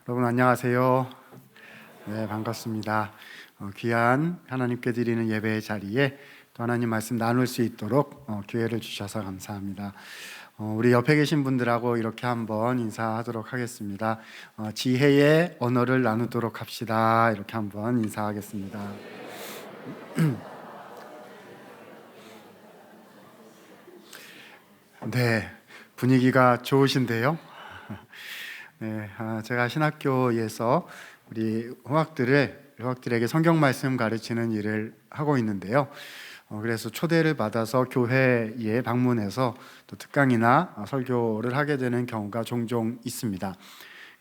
여러분 안녕하세요. 네, 반갑습니다. 귀한 하나님께 드리는 예배의 자리에 또 하나님 말씀 나눌 수 있도록 기회를 주셔서 감사합니다. 우리 옆에 계신 분들하고 이렇게 한번 인사하도록 하겠습니다. 지혜의 언어를 나누도록 합시다. 이렇게 한번 인사하겠습니다. 네, 분위기가 좋으신데요. 네, 제가 신학교에서 우리 후학들에게 성경 말씀 가르치는 일을 하고 있는데요. 그래서 초대를 받아서 교회에 방문해서 또 특강이나 설교를 하게 되는 경우가 종종 있습니다.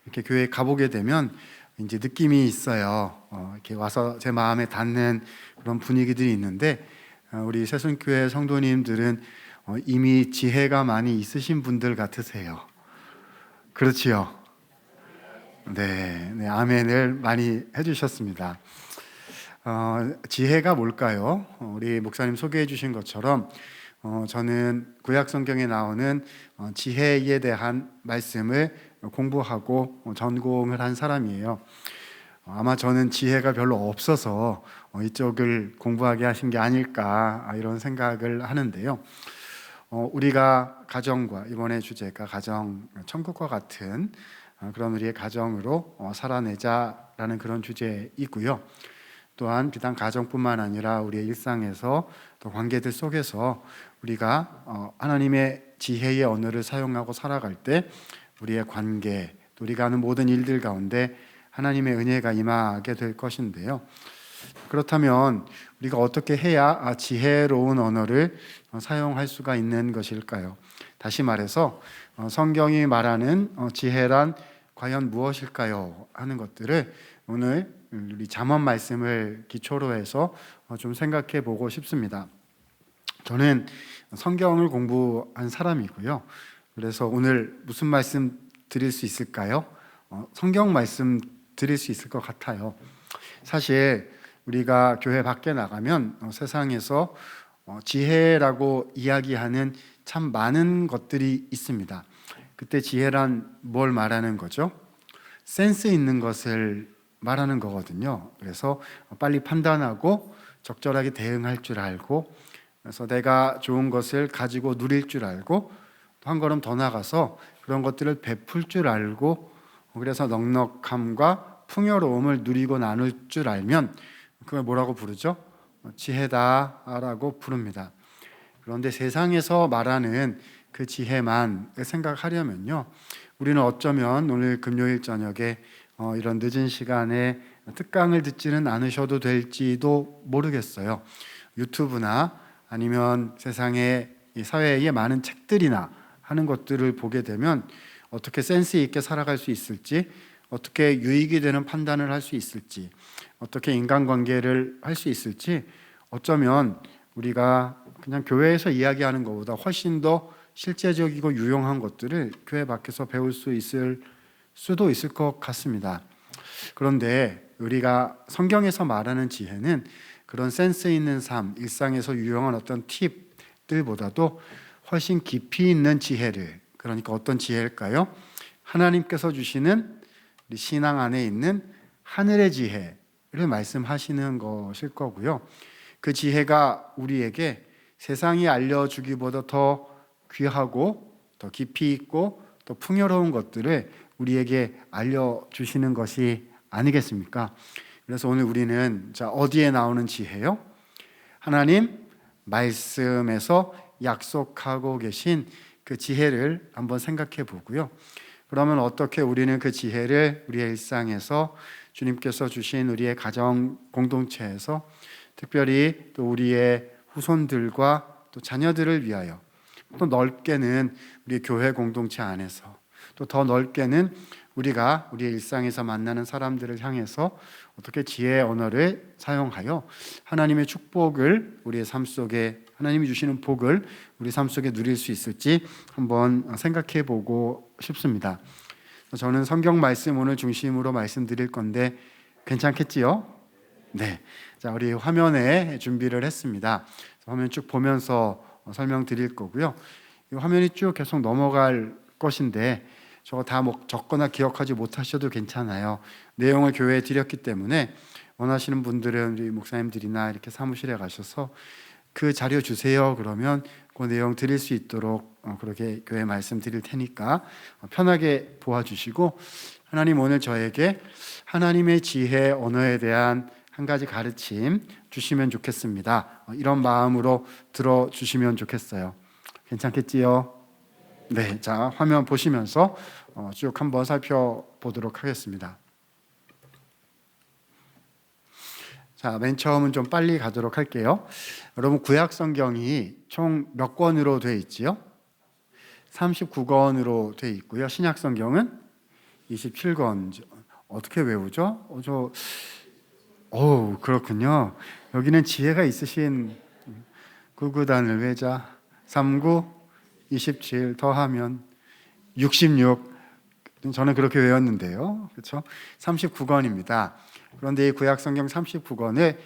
이렇게 교회에 가보게 되면 이제 느낌이 있어요. 이렇게 와서 제 마음에 닿는 그런 분위기들이 있는데, 우리 새순교회 성도님들은 이미 지혜가 많이 있으신 분들 같으세요. 그렇지요? 네, 아멘을 많이 해주셨습니다. 지혜가 뭘까요? 우리 목사님 소개해 주신 것처럼 저는 구약 성경에 나오는 지혜에 대한 말씀을 공부하고 전공을 한 사람이에요. 아마 저는 지혜가 별로 없어서 이쪽을 공부하게 하신 게 아닐까 이런 생각을 하는데요. 우리가 가정과, 이번에 주제가 가정, 천국과 같은 그런 우리의 가정으로 살아내자라는 그런 주제이고요. 또한 비단 가정뿐만 아니라 우리의 일상에서 또 관계들 속에서 우리가 하나님의 지혜의 언어를 사용하고 살아갈 때 우리의 관계, 또 우리가 하는 모든 일들 가운데 하나님의 은혜가 임하게 될 것인데요. 그렇다면 우리가 어떻게 해야 지혜로운 언어를 사용할 수가 있는 것일까요? 다시 말해서 성경이 말하는 지혜란 과연 무엇일까요? 하는 것들을 오늘 우리 잠언 말씀을 기초로 해서 좀 생각해 보고 싶습니다. 저는 성경을 공부한 사람이고요. 그래서 오늘 무슨 말씀 드릴 수 있을까요? 성경 말씀 드릴 수 있을 것 같아요. 사실 우리가 교회 밖에 나가면 세상에서 지혜라고 이야기하는 참 많은 것들이 있습니다. 그때 지혜란 뭘 말하는 거죠? 센스 있는 것을 말하는 거거든요. 그래서 빨리 판단하고 적절하게 대응할 줄 알고, 그래서 내가 좋은 것을 가지고 누릴 줄 알고, 한 걸음 더 나가서 그런 것들을 베풀 줄 알고, 그래서 넉넉함과 풍요로움을 누리고 나눌 줄 알면 그걸 뭐라고 부르죠? 지혜다라고 부릅니다. 그런데 세상에서 말하는 그 지혜만 생각하려면요, 우리는 어쩌면 오늘 금요일 저녁에 이런 늦은 시간에 특강을 듣지는 않으셔도 될지도 모르겠어요. 유튜브나 아니면 세상의 이 사회의 많은 책들이나 하는 것들을 보게 되면 어떻게 센스 있게 살아갈 수 있을지, 어떻게 유익이 되는 판단을 할 수 있을지, 어떻게 인간관계를 할 수 있을지, 어쩌면 우리가 그냥 교회에서 이야기하는 것보다 훨씬 더 실제적이고 유용한 것들을 교회 밖에서 배울 수 있을 수도 있을 것 같습니다. 그런데 우리가 성경에서 말하는 지혜는 그런 센스 있는 삶, 일상에서 유용한 어떤 팁들보다도 훨씬 깊이 있는 지혜를, 그러니까 어떤 지혜일까요? 하나님께서 주시는 우리 신앙 안에 있는 하늘의 지혜를 말씀하시는 것일 거고요. 그 지혜가 우리에게 세상이 알려주기보다 더 귀하고 더 깊이 있고 더 풍요로운 것들을 우리에게 알려주시는 것이 아니겠습니까? 그래서 오늘 우리는 어디에 나오는 지혜요? 하나님 말씀에서 약속하고 계신 그 지혜를 한번 생각해 보고요. 그러면 어떻게 우리는 그 지혜를 우리의 일상에서 주님께서 주신 우리의 가정 공동체에서, 특별히 또 우리의 후손들과 또 자녀들을 위하여, 또 넓게는 우리 교회 공동체 안에서, 또 더 넓게는 우리가 우리의 일상에서 만나는 사람들을 향해서 어떻게 지혜의 언어를 사용하여 하나님의 축복을 우리의 삶 속에, 하나님이 주시는 복을 우리 삶 속에 누릴 수 있을지 한번 생각해 보고 싶습니다. 저는 성경 말씀 오늘 중심으로 말씀드릴 건데 괜찮겠지요? 네. 자, 우리 화면에 준비를 했습니다. 화면 쭉 보면서 설명드릴 거고요. 이 화면이 쭉 계속 넘어갈 것인데 저거 다 적거나 기억하지 못하셔도 괜찮아요. 내용을 교회에 드렸기 때문에 원하시는 분들은 우리 목사님들이나 이렇게 사무실에 가셔서 그 자료 주세요. 그러면 그 내용 드릴 수 있도록 그렇게 교회 말씀 드릴 테니까 편하게 보아주시고, 하나님 오늘 저에게 하나님의 지혜 언어에 대한 한 가지 가르침 주시면 좋겠습니다. 이런 마음으로 들어주시면 좋겠어요. 괜찮겠지요? 네, 자 화면 보시면서 쭉 한번 살펴보도록 하겠습니다. 자, 맨 처음은 좀 빨리 가도록 할게요. 여러분, 구약 성경이 총 몇 권으로 되어 있지요? 39권으로 되어 있고요. 신약 성경은 27권. 어떻게 외우죠? 그렇군요. 여기는 지혜가 있으신 구구단을 외자 39, 27 더하면 66. 저는 그렇게 외웠는데요. 그렇죠? 39권입니다. 그런데 이 구약 성경 39권을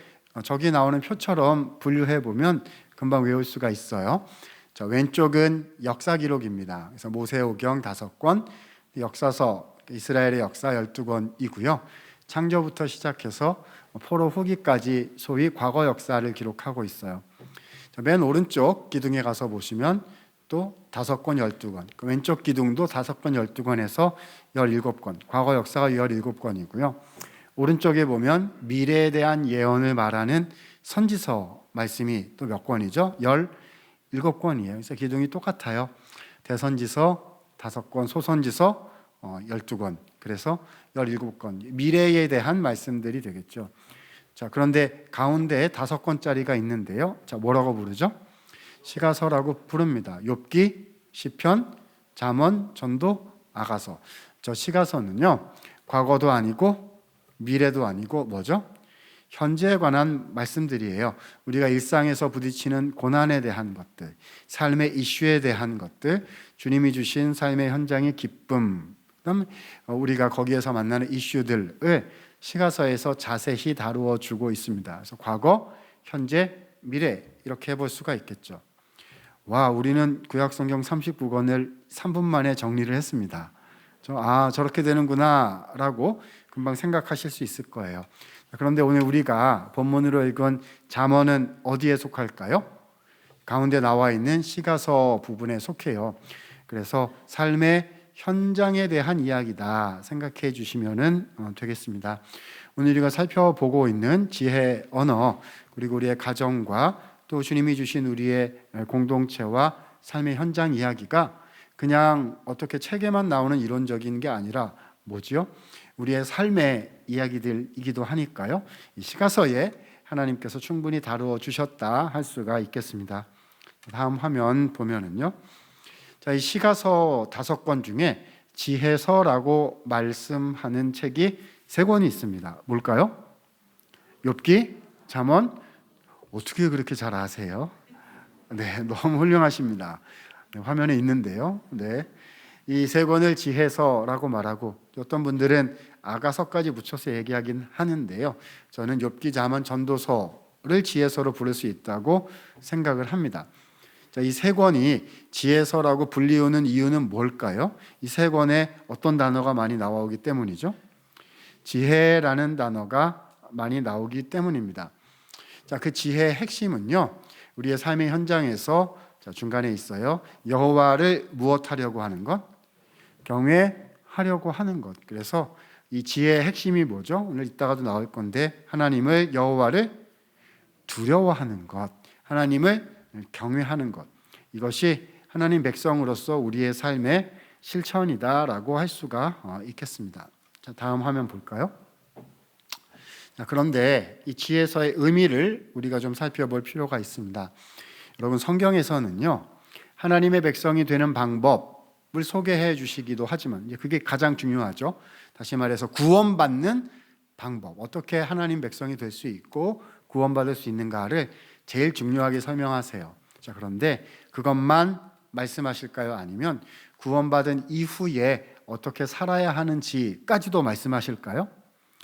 저기 나오는 표처럼 분류해 보면 금방 외울 수가 있어요. 자, 왼쪽은 역사 기록입니다. 그래서 모세오경 5권, 역사서 이스라엘의 역사 12권이고요. 창조부터 시작해서 포로 후기까지 소위 과거 역사를 기록하고 있어요. 자, 맨 오른쪽 기둥에 가서 보시면 또 5권 12권, 그 왼쪽 기둥도 5권 12권에서 17권, 과거 역사가 17권이고요. 오른쪽에 보면 미래에 대한 예언을 말하는 선지서 말씀이 또 몇 권이죠? 17권이에요. 그래서 기둥이 똑같아요. 대선지서 5권, 소선지서 12권, 그래서 17권, 미래에 대한 말씀들이 되겠죠. 자, 그런데 가운데에 5권짜리가 있는데요. 자, 뭐라고 부르죠? 시가서라고 부릅니다. 욥기, 시편, 잠언, 전도, 아가서. 저 시가서는요, 과거도 아니고 미래도 아니고 뭐죠? 현재에 관한 말씀들이에요. 우리가 일상에서 부딪히는 고난에 대한 것들, 삶의 이슈에 대한 것들, 주님이 주신 삶의 현장의 기쁨, 그다음 우리가 거기에서 만나는 이슈들을 시가서에서 자세히 다루어 주고 있습니다. 그래서 과거, 현재, 미래 이렇게 해볼 수가 있겠죠. 와, 우리는 구약 성경 39권을 3분 만에 정리를 했습니다. 저렇게 되는구나 라고 금방 생각하실 수 있을 거예요. 그런데 오늘 우리가 본문으로 읽은 잠언은 어디에 속할까요? 가운데 나와 있는 시가서 부분에 속해요. 그래서 삶의 현장에 대한 이야기다 생각해 주시면 되겠습니다. 오늘 우리가 살펴보고 있는 지혜 언어, 그리고 우리의 가정과 또 주님이 주신 우리의 공동체와 삶의 현장 이야기가 그냥 어떻게 책에만 나오는 이론적인 게 아니라 뭐지요? 우리의 삶의 이야기들이기도 하니까요. 이 시가서에 하나님께서 충분히 다루어 주셨다 할 수가 있겠습니다. 다음 화면 보면은요. 자, 이 시가서 5권 중에 지혜서라고 말씀하는 책이 3권이 있습니다. 뭘까요? 욥기, 잠언. 어떻게 그렇게 잘 아세요? 네, 너무 훌륭하십니다. 네, 화면에 있는데요. 네. 이 3권을 지혜서라고 말하고 어떤 분들은 아가서까지 붙여서 얘기하긴 하는데요. 저는 욥기, 잠언, 전도서를 지혜서로 부를 수 있다고 생각을 합니다. 자, 이 3권이 지혜서라고 불리우는 이유는 뭘까요? 이 3권에 어떤 단어가 많이 나오기 때문이죠? 지혜라는 단어가 많이 나오기 때문입니다. 자, 그 지혜의 핵심은요, 우리의 삶의 현장에서 중간에 있어요. 여호와를 무엇하려고 하는 것? 경외하려고 하는 것. 그래서 이 지혜의 핵심이 뭐죠? 오늘 이따가도 나올 건데 하나님을, 여호와를 두려워하는 것, 하나님을 경외하는 것, 이것이 하나님 백성으로서 우리의 삶의 실천이다라고 할 수가 있겠습니다. 자, 다음 화면 볼까요? 자, 그런데 이 지혜서의 의미를 우리가 좀 살펴볼 필요가 있습니다. 여러분, 성경에서는요, 하나님의 백성이 되는 방법을 소개해 주시기도 하지만 이제 그게 가장 중요하죠. 다시 말해서 구원받는 방법, 어떻게 하나님 백성이 될 수 있고 구원받을 수 있는가를 제일 중요하게 설명하세요. 자, 그런데 그것만 말씀하실까요? 아니면 구원받은 이후에 어떻게 살아야 하는지까지도 말씀하실까요?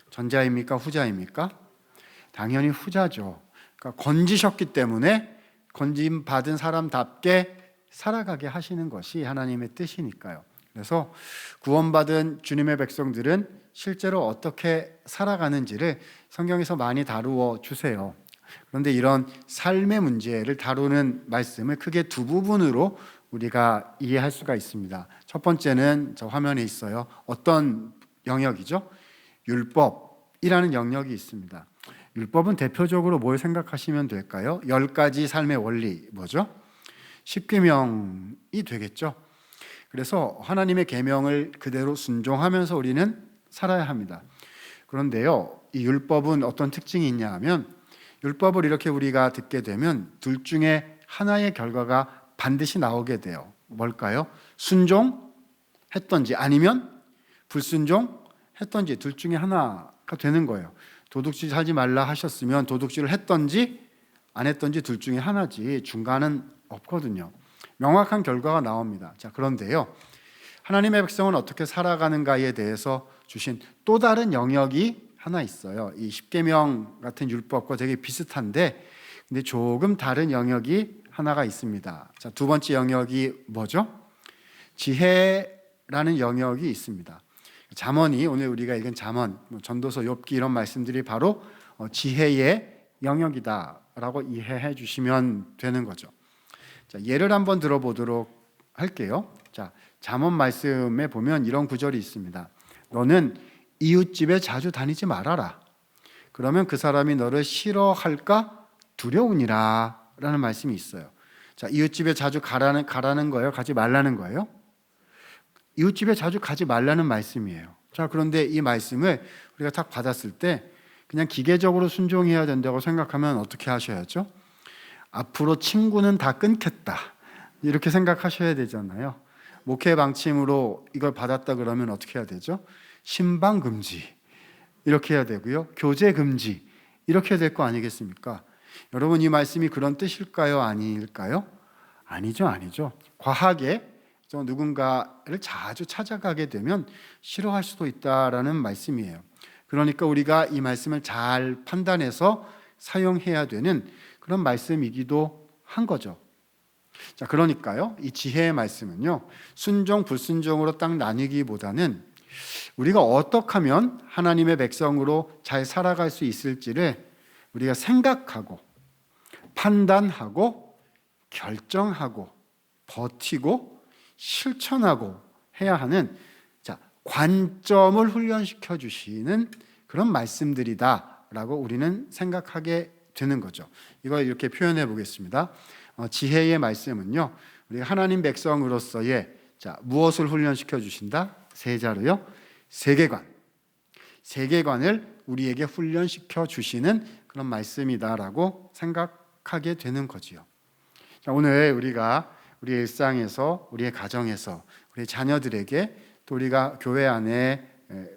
전자입니까? 후자입니까? 당연히 후자죠. 그러니까 건지셨기 때문에 건짐 받은 사람답게 살아가게 하시는 것이 하나님의 뜻이니까요. 그래서 구원받은 주님의 백성들은 실제로 어떻게 살아가는지를 성경에서 많이 다루어 주세요. 그런데 이런 삶의 문제를 다루는 말씀을 크게 두 부분으로 우리가 이해할 수가 있습니다. 첫 번째는 저 화면에 있어요. 어떤 영역이죠? 율법이라는 영역이 있습니다. 율법은 대표적으로 뭘 생각하시면 될까요? 10가지 삶의 원리 뭐죠? 십계명이 되겠죠. 그래서 하나님의 계명을 그대로 순종하면서 우리는 살아야 합니다. 그런데요, 이 율법은 어떤 특징이 있냐 하면 율법을 이렇게 우리가 듣게 되면 둘 중에 하나의 결과가 반드시 나오게 돼요. 뭘까요? 순종했던지 아니면 불순종했던지 둘 중에 하나가 되는 거예요. 도둑질 하지 말라 하셨으면 도둑질을 했던지 안 했던지 둘 중에 하나지 중간은 없거든요. 명확한 결과가 나옵니다. 자, 그런데요, 하나님의 백성은 어떻게 살아가는가에 대해서 주신 또 다른 영역이 하나 있어요. 이 십계명 같은 율법과 되게 비슷한데 근데 조금 다른 영역이 하나가 있습니다. 자, 두 번째 영역이 뭐죠? 지혜라는 영역이 있습니다. 잠언이 오늘 우리가 읽은 잠언, 전도서, 욥기 이런 말씀들이 바로 지혜의 영역이다라고 이해해 주시면 되는 거죠. 자, 예를 한번 들어보도록 할게요. 자, 잠언 말씀에 보면 이런 구절이 있습니다. 너는 이웃집에 자주 다니지 말아라. 그러면 그 사람이 너를 싫어할까 두려우니라 라는 말씀이 있어요. 자, 이웃집에 자주 가라는 거예요? 가지 말라는 거예요? 이웃집에 자주 가지 말라는 말씀이에요. 자, 그런데 이 말씀을 우리가 딱 받았을 때 그냥 기계적으로 순종해야 된다고 생각하면 어떻게 하셔야죠? 앞으로 친구는 다 끊겠다 이렇게 생각하셔야 되잖아요. 목회 방침으로 이걸 받았다 그러면 어떻게 해야 되죠? 신방 금지 이렇게 해야 되고요. 교제 금지 이렇게 해야 될 거 아니겠습니까? 여러분, 이 말씀이 그런 뜻일까요? 아닐까요? 아니죠. 과하게 누군가를 자주 찾아가게 되면 싫어할 수도 있다라는 말씀이에요. 그러니까 우리가 이 말씀을 잘 판단해서 사용해야 되는 그런 말씀이기도 한 거죠. 자, 그러니까요, 이 지혜의 말씀은요, 순종 불순종으로 딱 나뉘기보다는 우리가 어떻게 하면 하나님의 백성으로 잘 살아갈 수 있을지를 우리가 생각하고 판단하고 결정하고 버티고 실천하고 해야 하는, 자, 관점을 훈련시켜 주시는 그런 말씀들이다라고 우리는 생각하게 되는 거죠. 이걸 이렇게 표현해 보겠습니다. 지혜의 말씀은요, 우리가 하나님 백성으로서의, 자, 무엇을 훈련시켜 주신다? 세 자로요. 세계관을 우리에게 훈련시켜 주시는 그런 말씀이다라고 생각하게 되는 거지요. 자, 오늘 우리가 우리의 일상에서, 우리의 가정에서, 우리 자녀들에게, 또 우리가 교회 안에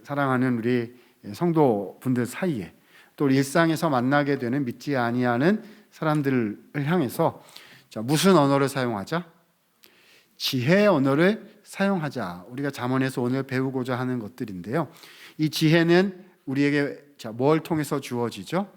사랑하는 우리 성도분들 사이에, 또 우리 일상에서 만나게 되는 믿지 아니하는 사람들을 향해서, 자, 무슨 언어를 사용하자? 지혜의 언어를 사용하자. 우리가 잠언에서 오늘 배우고자 하는 것들인데요. 이 지혜는 우리에게, 자, 뭘 통해서 주어지죠?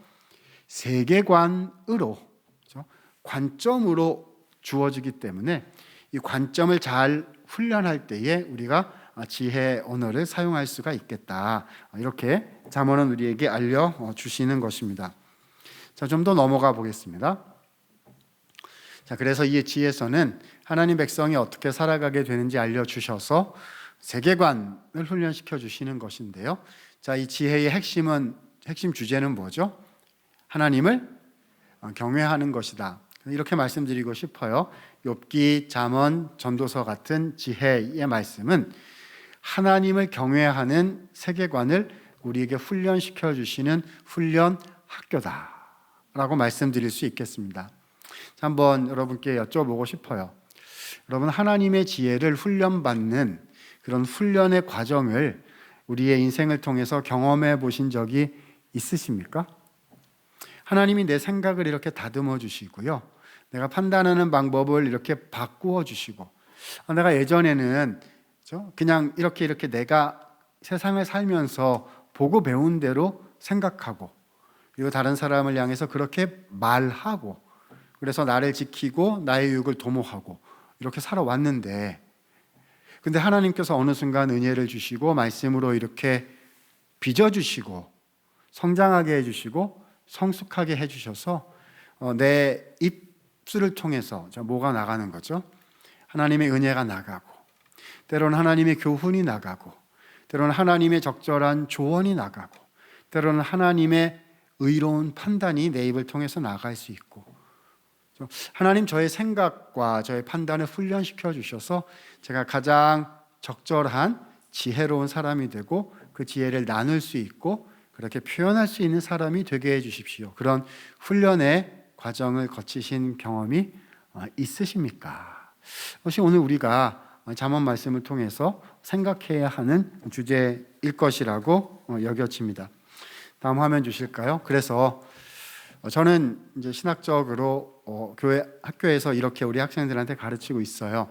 세계관으로, 그렇죠? 관점으로 주어지기 때문에 이 관점을 잘 훈련할 때에 우리가 지혜의 언어를 사용할 수가 있겠다. 이렇게 잠언은 우리에게 알려주시는 것입니다. 자, 좀 더 넘어가 보겠습니다. 자, 그래서 이 지혜서는 하나님 백성이 어떻게 살아가게 되는지 알려주셔서 세계관을 훈련시켜 주시는 것인데요. 자, 이 지혜의 핵심 주제는 뭐죠? 하나님을 경외하는 것이다. 이렇게 말씀드리고 싶어요. 욥기, 잠언, 전도서 같은 지혜의 말씀은 하나님을 경외하는 세계관을 우리에게 훈련시켜 주시는 훈련 학교다라고 말씀드릴 수 있겠습니다. 한번 여러분께 여쭤보고 싶어요. 여러분, 하나님의 지혜를 훈련받는 그런 훈련의 과정을 우리의 인생을 통해서 경험해 보신 적이 있으십니까? 하나님이 내 생각을 이렇게 다듬어 주시고요, 내가 판단하는 방법을 이렇게 바꾸어 주시고, 내가 예전에는 그냥 이렇게 내가 세상을 살면서 보고 배운 대로 생각하고, 그리고 다른 사람을 향해서 그렇게 말하고, 그래서 나를 지키고 나의 유익을 도모하고 이렇게 살아왔는데, 근데 하나님께서 어느 순간 은혜를 주시고 말씀으로 이렇게 빚어주시고 성장하게 해주시고 성숙하게 해주셔서 내 입술을 통해서 뭐가 나가는 거죠? 하나님의 은혜가 나가고, 때로는 하나님의 교훈이 나가고, 때로는 하나님의 적절한 조언이 나가고, 때로는 하나님의 의로운 판단이 내 입을 통해서 나갈 수 있고, 하나님 저의 생각과 저의 판단을 훈련시켜 주셔서 제가 가장 적절한 지혜로운 사람이 되고 그 지혜를 나눌 수 있고 그렇게 표현할 수 있는 사람이 되게 해 주십시오. 그런 훈련의 과정을 거치신 경험이 있으십니까? 혹시 오늘 우리가 잠언 말씀을 통해서 생각해야 하는 주제일 것이라고 여겨집니다. 다음 화면 주실까요? 그래서 저는 이제 신학적으로 교회 학교에서 이렇게 우리 학생들한테 가르치고 있어요.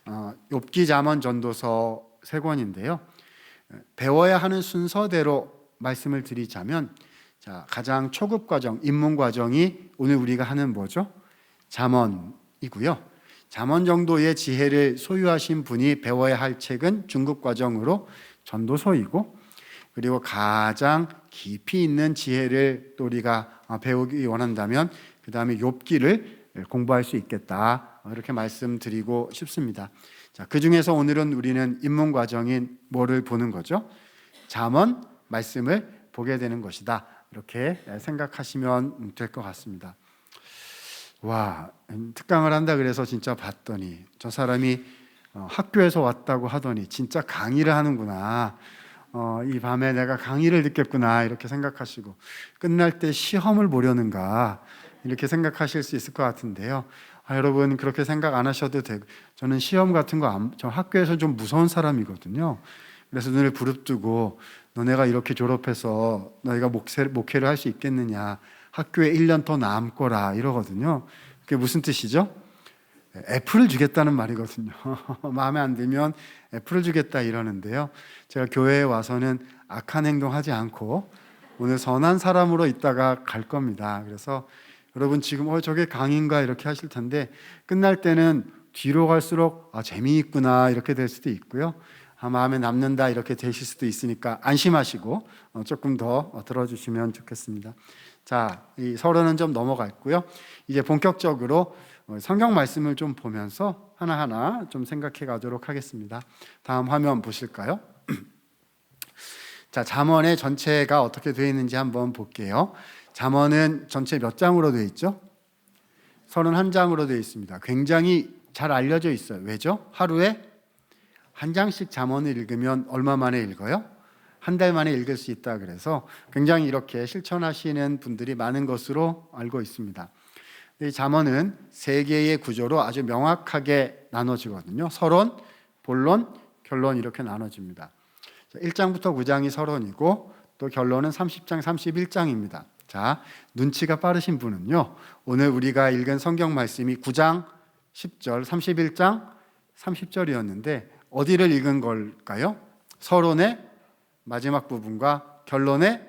욥기, 잠언, 전도서 세 권인데요. 배워야 하는 순서대로 말씀을 드리자면, 자, 가장 초급 과정, 입문 과정이 오늘 우리가 하는 뭐죠? 잠언이고요. 잠언 정도의 지혜를 소유하신 분이 배워야 할 책은 중급 과정으로 전도서이고, 그리고 가장 깊이 있는 지혜를 또 우리가 배우기 원한다면 그 다음에 욥기를 공부할 수 있겠다, 이렇게 말씀드리고 싶습니다. 자, 그 중에서 오늘은 우리는 입문 과정인 뭐를 보는 거죠? 잠언 말씀을 보게 되는 것이다, 이렇게 생각하시면 될 것 같습니다. 와, 특강을 한다 그래서 진짜 봤더니 저 사람이 학교에서 왔다고 하더니 진짜 강의를 하는구나, 이 밤에 내가 강의를 듣겠구나, 이렇게 생각하시고 끝날 때 시험을 보려는가 이렇게 생각하실 수 있을 것 같은데요. 여러분 그렇게 생각 안 하셔도 되고, 저는 시험 같은 거 저 학교에서 좀 무서운 사람이거든요. 그래서 눈을 부릅뜨고 너네가 이렇게 졸업해서 너희가 목회를 할 수 있겠느냐, 학교에 1년 더 남거라, 이러거든요. 그게 무슨 뜻이죠? F를 주겠다는 말이거든요. 마음에 안 들면 F를 주겠다 이러는데요. 제가 교회에 와서는 악한 행동하지 않고 오늘 선한 사람으로 있다가 갈 겁니다. 그래서 여러분 지금 저게 강인가 이렇게 하실 텐데, 끝날 때는 뒤로 갈수록 재미있구나 이렇게 될 수도 있고요. 마음에 남는다 이렇게 되실 수도 있으니까 안심하시고 조금 더 들어주시면 좋겠습니다. 자, 이 서론은 좀 넘어갔고요. 이제 본격적으로 성경 말씀을 좀 보면서 하나하나 좀 생각해 가도록 하겠습니다. 다음 화면 보실까요? 자, 잠언의 전체가 어떻게 되어 있는지 한번 볼게요. 잠언은 전체 몇 장으로 되어 있죠? 31장으로 되어 있습니다. 굉장히 잘 알려져 있어요. 왜죠? 하루에 한 장씩 잠언을 읽으면 얼마 만에 읽어요? 한 달 만에 읽을 수 있다 그래서 굉장히 이렇게 실천하시는 분들이 많은 것으로 알고 있습니다. 이 잠언은 세 개의 구조로 아주 명확하게 나눠지거든요. 서론, 본론, 결론 이렇게 나눠집니다. 1장부터 9장이 서론이고 또 결론은 30장, 31장입니다. 자, 눈치가 빠르신 분은요, 오늘 우리가 읽은 성경 말씀이 9장 10절, 31장 30절이었는데 어디를 읽은 걸까요? 서론의 마지막 부분과 결론의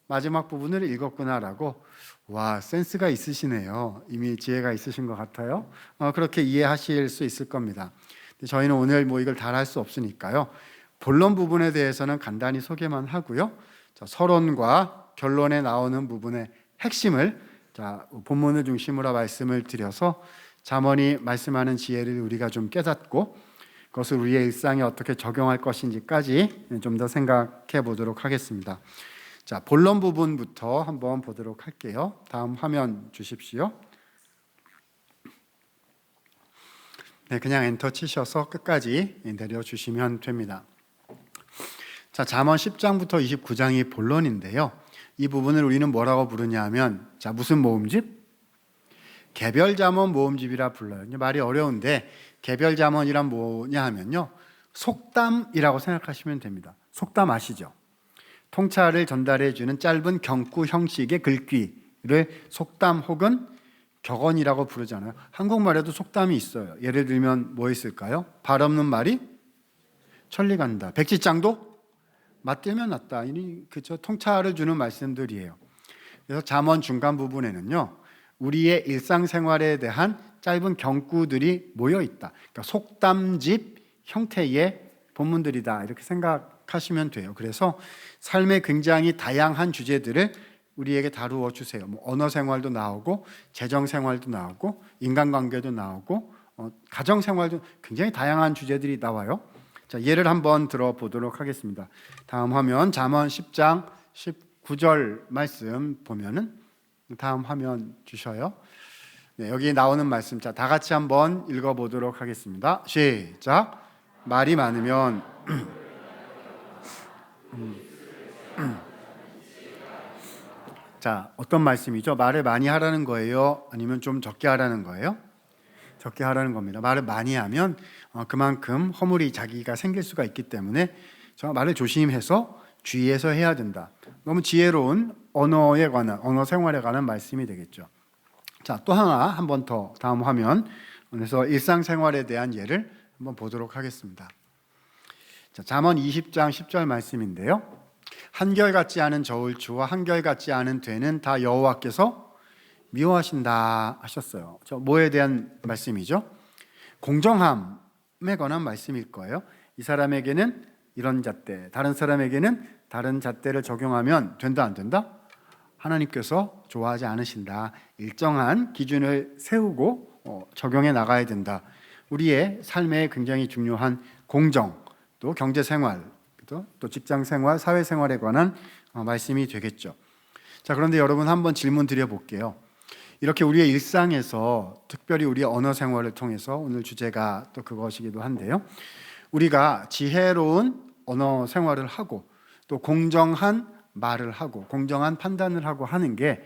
마지막 부분을 읽었구나라고. 와, 센스가 있으시네요. 이미 지혜가 있으신 것 같아요. 그렇게 이해하실 수 있을 겁니다. 저희는 오늘 이걸 다 할 수 없으니까요, 본론 부분에 대해서는 간단히 소개만 하고요. 자, 서론과 결론에 나오는 부분의 핵심을 본문을 중심으로 말씀을 드려서 잠언이 말씀하는 지혜를 우리가 좀 깨닫고 그것을 우리의 일상에 어떻게 적용할 것인지까지 좀 더 생각해 보도록 하겠습니다. 자, 본론 부분부터 한번 보도록 할게요. 다음 화면 주십시오. 네, 그냥 엔터 치셔서 끝까지 내려주시면 됩니다. 자, 잠언 10장부터 29장이 본론인데요. 이 부분을 우리는 뭐라고 부르냐 하면, 자, 무슨 모음집? 개별잠언 모음집이라 불러요. 말이 어려운데 개별잠언이란 뭐냐 하면요, 속담이라고 생각하시면 됩니다. 속담 아시죠? 통찰을 전달해 주는 짧은 경구 형식의 글귀를 속담 혹은 격언이라고 부르잖아요. 한국말에도 속담이 있어요. 예를 들면 뭐 있을까요? 발 없는 말이 천리 간다. 백지장도 맞들면 낫다. 그렇죠? 통찰을 주는 말씀들이에요. 그래서 잠언 중간 부분에는요, 우리의 일상생활에 대한 짧은 경구들이 모여 있다. 그러니까 속담집 형태의 본문들이다 이렇게 생각하시면 돼요. 그래서 삶의 굉장히 다양한 주제들을 우리에게 다루어 주세요. 뭐 언어 생활도 나오고 재정 생활도 나오고 인간관계도 나오고 가정 생활도 굉장히 다양한 주제들이 나와요. 자, 예를 한번 들어보도록 하겠습니다. 다음 화면 잠언 10장 19절 말씀 보면은 다음 화면 주셔요. 네, 여기 나오는 말씀, 자, 다 같이 한번 읽어보도록 하겠습니다. 시작. 말이 많으면 자, 어떤 말씀이죠? 말을 많이 하라는 거예요? 아니면 좀 적게 하라는 거예요? 적게 하라는 겁니다. 말을 많이 하면 그만큼 허물이 자기가 생길 수가 있기 때문에 저 말을 조심해서 주의해서 해야 된다. 너무 지혜로운 언어에 관한, 언어 생활에 관한 말씀이 되겠죠. 자, 또 하나 한 번 더 다음 화면 그래서 일상생활에 대한 예를 한번 보도록 하겠습니다. 자, 잠언 20장 10절 말씀인데요. 한결같지 않은 저울추와 한결같지 않은 되는 다 여호와께서 미워하신다 하셨어요. 저 뭐에 대한 말씀이죠? 공정함에 관한 말씀일 거예요. 이 사람에게는 이런 잣대, 다른 사람에게는 다른 잣대를 적용하면 된다 안 된다? 하나님께서 좋아하지 않으신다. 일정한 기준을 세우고 적용해 나가야 된다. 우리의 삶에 굉장히 중요한 공정, 또 경제생활, 또 직장생활, 사회생활에 관한 말씀이 되겠죠. 자, 그런데 여러분 한번 질문 드려볼게요. 이렇게 우리의 일상에서 특별히 우리의 언어 생활을 통해서 오늘 주제가 또 그것이기도 한데요. 우리가 지혜로운 언어 생활을 하고 또 공정한 말을 하고 공정한 판단을 하고 하는 게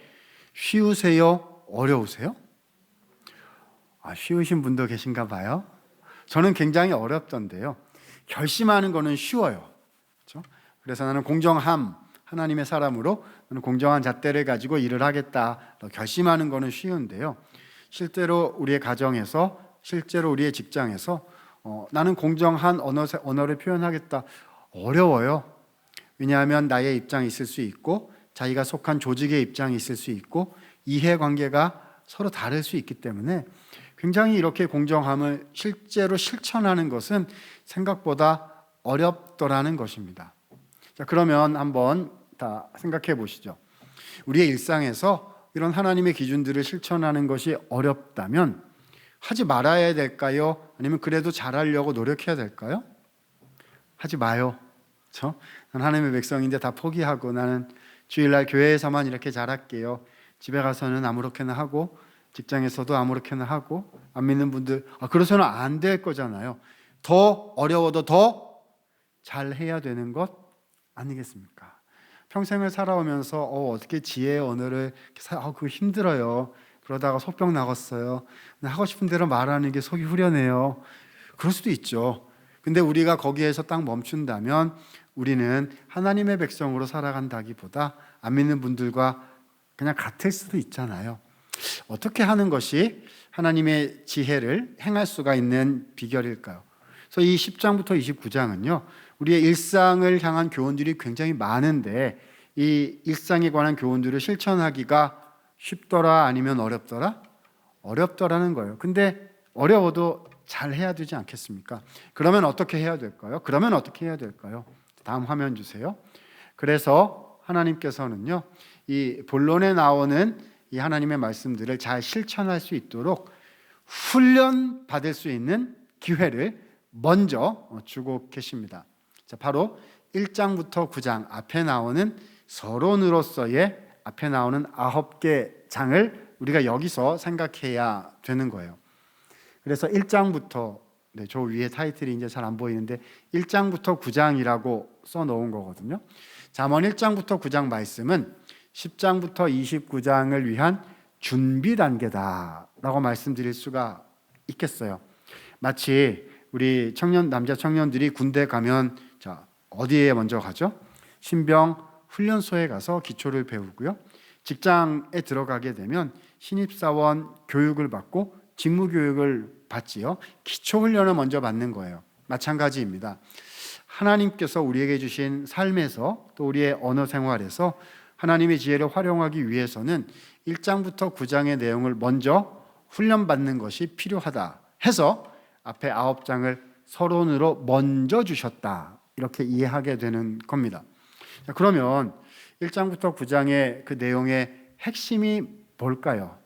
쉬우세요? 어려우세요? 쉬우신 분도 계신가 봐요. 저는 굉장히 어렵던데요. 결심하는 거는 쉬워요. 그렇죠? 그래서 나는 공정함, 하나님의 사람으로 나는 공정한 잣대를 가지고 일을 하겠다 결심하는 거는 쉬운데요. 실제로 우리의 가정에서, 실제로 우리의 직장에서 나는 공정한 언어를 표현하겠다 어려워요. 왜냐하면 나의 입장이 있을 수 있고 자기가 속한 조직의 입장이 있을 수 있고 이해관계가 서로 다를 수 있기 때문에 굉장히 이렇게 공정함을 실제로 실천하는 것은 생각보다 어렵더라는 것입니다. 자, 그러면 한번 다 생각해 보시죠. 우리의 일상에서 이런 하나님의 기준들을 실천하는 것이 어렵다면 하지 말아야 될까요? 아니면 그래도 잘하려고 노력해야 될까요? 하지 마요. 그렇죠? 난 하나님의 백성인데 다 포기하고 나는 주일날 교회에서만 이렇게 잘할게요. 집에 가서는 아무렇게나 하고 직장에서도 아무렇게나 하고 안 믿는 분들 그러서는 안 될 거잖아요. 더 어려워도 더 잘해야 되는 것 아니겠습니까? 평생을 살아오면서 어떻게 지혜의 언어를 그거 힘들어요. 그러다가 속병 나갔어요. 하고 싶은 대로 말하는 게 속이 후련해요. 그럴 수도 있죠. 근데 우리가 거기에서 딱 멈춘다면 우리는 하나님의 백성으로 살아간다기보다 안 믿는 분들과 그냥 같을 수도 있잖아요. 어떻게 하는 것이 하나님의 지혜를 행할 수가 있는 비결일까요? 그래서 이 10장부터 29장은요 우리의 일상을 향한 교훈들이 굉장히 많은데 이 일상에 관한 교훈들을 실천하기가 쉽더라 아니면 어렵더라? 어렵더라는 거예요. 근데 어려워도 잘 해야 되지 않겠습니까? 그러면 어떻게 해야 될까요? 다음 화면 주세요. 그래서 하나님께서는요 이 본론에 나오는 이 하나님의 말씀들을 잘 실천할 수 있도록 훈련 받을 수 있는 기회를 먼저 주고 계십니다. 자, 바로 1장부터 9장 앞에 나오는 서론으로서의 앞에 나오는 9개 장을 우리가 여기서 생각해야 되는 거예요. 그래서 1장부터 저 위에 타이틀이 이제 잘 안 보이는데 1장부터 9장이라고 써놓은 거거든요. 잠언 1장부터 9장 말씀은 10장부터 29장을 위한 준비 단계다라고 말씀드릴 수가 있겠어요. 마치 우리 남자 청년들이 군대 가면 자, 어디에 먼저 가죠? 신병 훈련소에 가서 기초를 배우고요. 직장에 들어가게 되면 신입사원 교육을 받고 직무교육을 받지요. 기초훈련을 먼저 받는 거예요. 마찬가지입니다. 하나님께서 우리에게 주신 삶에서 또 우리의 언어 생활에서 하나님의 지혜를 활용하기 위해서는 1장부터 9장의 내용을 먼저 훈련받는 것이 필요하다 해서 앞에 9장을 서론으로 먼저 주셨다. 이렇게 이해하게 되는 겁니다. 자, 그러면 1장부터 9장의 그 내용의 핵심이 뭘까요?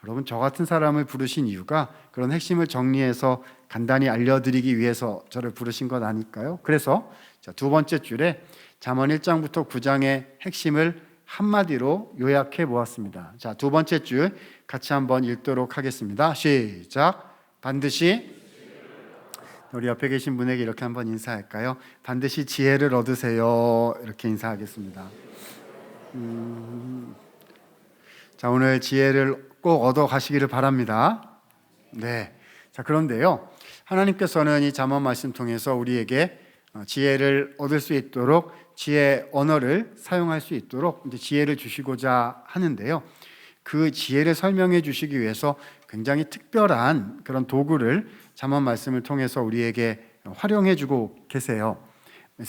여러분, 저 같은 사람을 부르신 이유가 그런 핵심을 정리해서 간단히 알려드리기 위해서 저를 부르신 것 아닐까요? 그래서 두 번째 줄에 잠언 1장부터 9장의 핵심을 한마디로 요약해 보았습니다. 자, 두 번째 줄 같이 한번 읽도록 하겠습니다. 시작. 반드시, 우리 옆에 계신 분에게 이렇게 한번 인사할까요? 반드시 지혜를 얻으세요. 이렇게 인사하겠습니다. 자, 오늘 지혜를 꼭 얻어 가시기를 바랍니다. 네. 자, 그런데요, 하나님께서는 이 잠언 말씀 통해서 우리에게 지혜를 얻을 수 있도록 지혜 언어를 사용할 수 있도록 이제 지혜를 주시고자 하는데요. 그 지혜를 설명해 주시기 위해서 굉장히 특별한 그런 도구를 잠언 말씀을 통해서 우리에게 활용해 주고 계세요.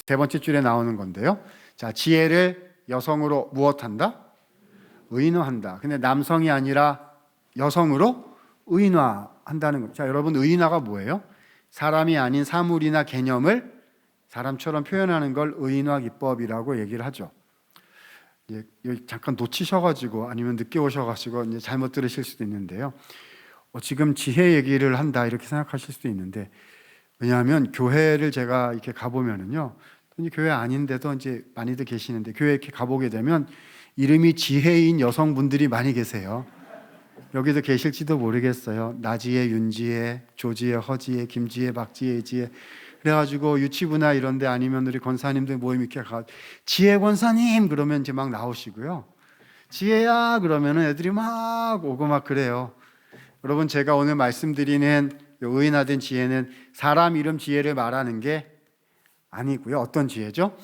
세 번째 줄에 나오는 건데요. 자, 지혜를 여성으로 무엇한다? 의인화한다. 근데 남성이 아니라 여성으로 의인화한다는 거죠. 자, 여러분, 의인화가 뭐예요? 사람이 아닌 사물이나 개념을 사람처럼 표현하는 걸 의인화 기법이라고 얘기를 하죠. 여기 잠깐 놓치셔가지고 아니면 늦게 오셔가지고 이제 잘못 들으실 수도 있는데요. 지금 지혜 얘기를 한다 이렇게 생각하실 수도 있는데, 왜냐하면 교회를 제가 이렇게 가보면은요, 교회 아닌데도 이제 많이들 계시는데 교회 이렇게 가보게 되면 이름이 지혜인 여성분들이 많이 계세요. 여기도 계실지도 모르겠어요. 나지혜, 윤지혜, 조지혜, 허지혜, 김지혜, 박지혜, 지혜. 그래가지고 유치부나 이런데 아니면 우리 권사님들 모임 이렇게 가, 지혜 권사님 그러면 이제 막 나오시고요. 지혜야 그러면은 애들이 막 오고 막 그래요. 여러분, 제가 오늘 말씀드리는 의인화된 지혜는 사람 이름 지혜를 말하는 게 아니고요. 어떤 지혜죠?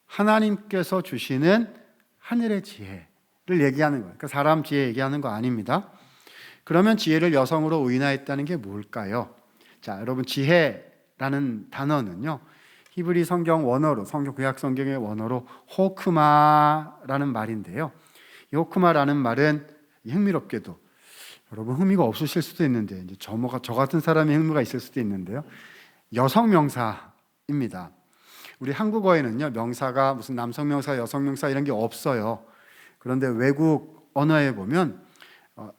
하나님께서 주시는 하늘의 지혜를 얘기하는 거예요. 그러니까 사람 지혜 얘기하는 거 아닙니다. 그러면 지혜를 여성으로 의인화했다는 게 뭘까요? 자, 여러분, 지혜라는 단어는요, 히브리 성경 원어로, 성경 구약 성경의 원어로 호크마라는 말인데요. 이 호크마라는 말은 흥미롭게도, 여러분 흥미가 없으실 수도 있는데, 이제 저 같은 사람이 흥미가 있을 수도 있는데요, 여성 명사입니다. 우리 한국어에는요, 명사가 무슨 남성 명사, 여성 명사 이런 게 없어요. 그런데 외국 언어에 보면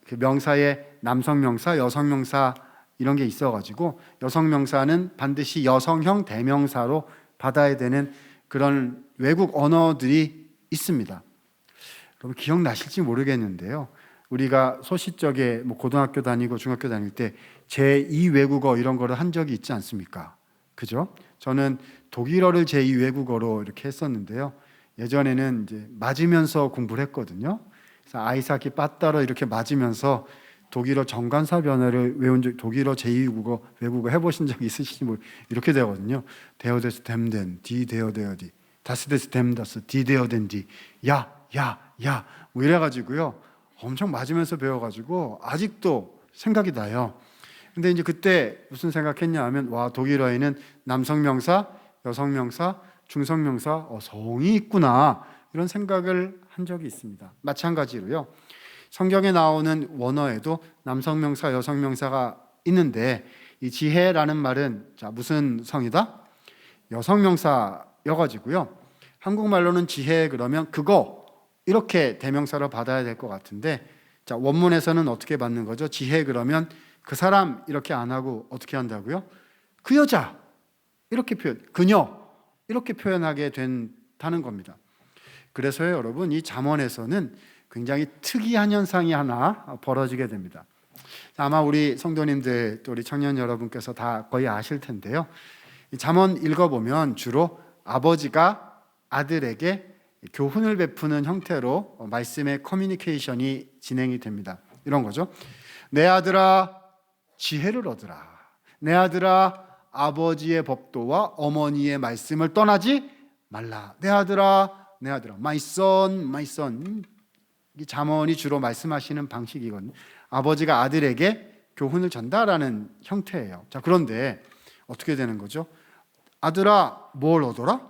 그 명사에 남성 명사, 여성 명사 이런 게 있어가지고 여성 명사는 반드시 여성형 대명사로 받아야 되는 그런 외국 언어들이 있습니다. 여러분 기억나실지 모르겠는데요, 우리가 소시적에 고등학교 다니고 중학교 다닐 때 제2 외국어 이런 거를 한 적이 있지 않습니까? 그죠? 저는 독일어를 제2 외국어로 이렇게 했었는데요. 예전에는 이제 맞으면서 공부를 했거든요. 그래서 아이사키 빠따로 이렇게 맞으면서 독일어 정관사 변화를 외운 적, 독일어 제2 외국어 해보신 적 있으신지 이렇게 되거든요. 데어데스 댐덴 디 데어데어디 다스데스 댐다스 디 데어덴 디 야 뭐 이래가지고요, 엄청 맞으면서 배워가지고 아직도 생각이 나요. 근데 이제 그때 무슨 생각했냐 하면, 와, 독일어에는 남성 명사, 여성 명사, 중성 명사, 성이 있구나, 이런 생각을 한 적이 있습니다. 마찬가지로요, 성경에 나오는 원어에도 남성 명사, 여성 명사가 있는데, 이 지혜라는 말은 자, 무슨 성이다? 여성 명사여가지고요, 한국말로는 지혜 그러면 그거 이렇게 대명사로 받아야 될 것 같은데, 자, 원문에서는 어떻게 받는 거죠? 지혜 그러면 그 사람 이렇게 안 하고 어떻게 한다고요? 그 여자 이렇게 표현, 그녀 이렇게 표현하게 된다는 겁니다. 그래서요, 여러분, 이 잠언에서는 굉장히 특이한 현상이 하나 벌어지게 됩니다. 아마 우리 성도님들 또 우리 청년 여러분께서 다 거의 아실 텐데요, 이 잠언 읽어보면 주로 아버지가 아들에게 교훈을 베푸는 형태로 말씀의 커뮤니케이션이 진행이 됩니다. 이런 거죠. 내 아들아 지혜를 얻으라. 내 아들아 아버지의 법도와 어머니의 말씀을 떠나지 말라. 내 아들아 my son. 이 잠언이 주로 말씀하시는 방식이거든요. 아버지가 아들에게 교훈을 전달하는 형태예요. 자, 그런데 어떻게 되는 거죠? 아들아 뭘 얻어라?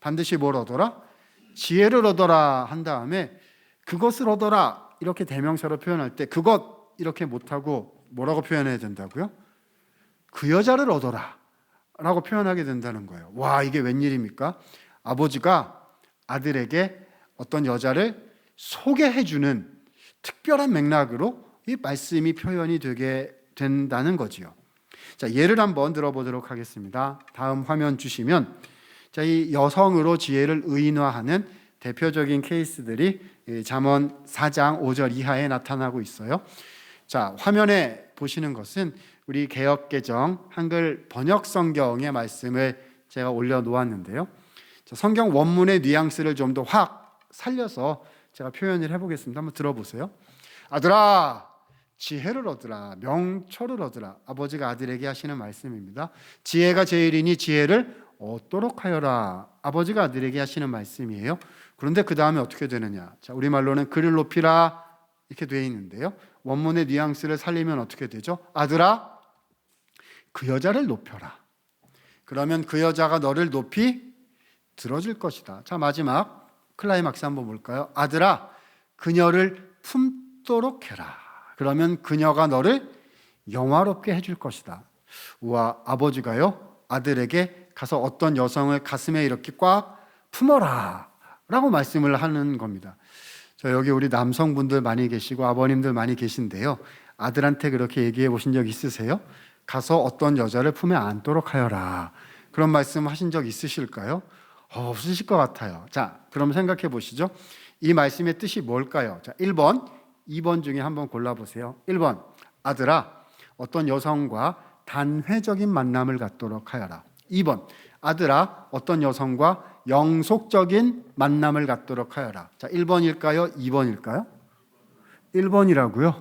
반드시 뭘 얻어라? 지혜를 얻어라 한 다음에 그것을 얻어라 이렇게 대명사로 표현할 때 그것 이렇게 못하고 뭐라고 표현해야 된다고요? 그 여자를 얻어라 라고 표현하게 된다는 거예요. 와, 이게 웬일입니까? 아버지가 아들에게 어떤 여자를 소개해주는 특별한 맥락으로 이 말씀이 표현이 되게 된다는 거지요. 자, 예를 한번 들어보도록 하겠습니다. 다음 화면 주시면, 자, 이 여성으로 지혜를 의인화하는 대표적인 케이스들이 잠언 4장 5절 이하에 나타나고 있어요. 자, 화면에 보시는 것은 우리 개역개정 한글 번역 성경의 말씀을 제가 올려놓았는데요. 자, 성경 원문의 뉘앙스를 좀 더 확 살려서 제가 표현을 해보겠습니다. 한번 들어보세요. 아들아, 지혜를 얻으라, 명철을 얻으라. 아버지가 아들에게 하시는 말씀입니다. 지혜가 제일이니 지혜를 얻도록 하여라. 아버지가 아들에게 하시는 말씀이에요. 그런데 그 다음에 어떻게 되느냐? 자, 우리말로는 그를 높이라 이렇게 되어 있는데요. 원문의 뉘앙스를 살리면 어떻게 되죠? 아들아, 그 여자를 높여라. 그러면 그 여자가 너를 높이 들어줄 것이다. 자, 마지막 클라이막스 한번 볼까요? 아들아, 그녀를 품도록 해라. 그러면 그녀가 너를 영화롭게 해줄 것이다. 우와, 아버지가요 아들에게 가서 어떤 여성을 가슴에 이렇게 꽉 품어라 라고 말씀을 하는 겁니다. 저 여기 우리 남성분들 많이 계시고 아버님들 많이 계신데요, 아들한테 그렇게 얘기해 보신 적 있으세요? 가서 어떤 여자를 품에 안도록 하여라, 그런 말씀 하신 적 있으실까요? 없으실 것 같아요. 자, 그럼 생각해 보시죠. 이 말씀의 뜻이 뭘까요? 자, 1번, 2번 중에 한번 골라보세요. 1번, 아들아, 어떤 여성과 단회적인 만남을 갖도록 하여라. 2번, 아들아, 어떤 여성과 영속적인 만남을 갖도록 하여라. 자, 1번일까요? 2번일까요? 1번이라고요?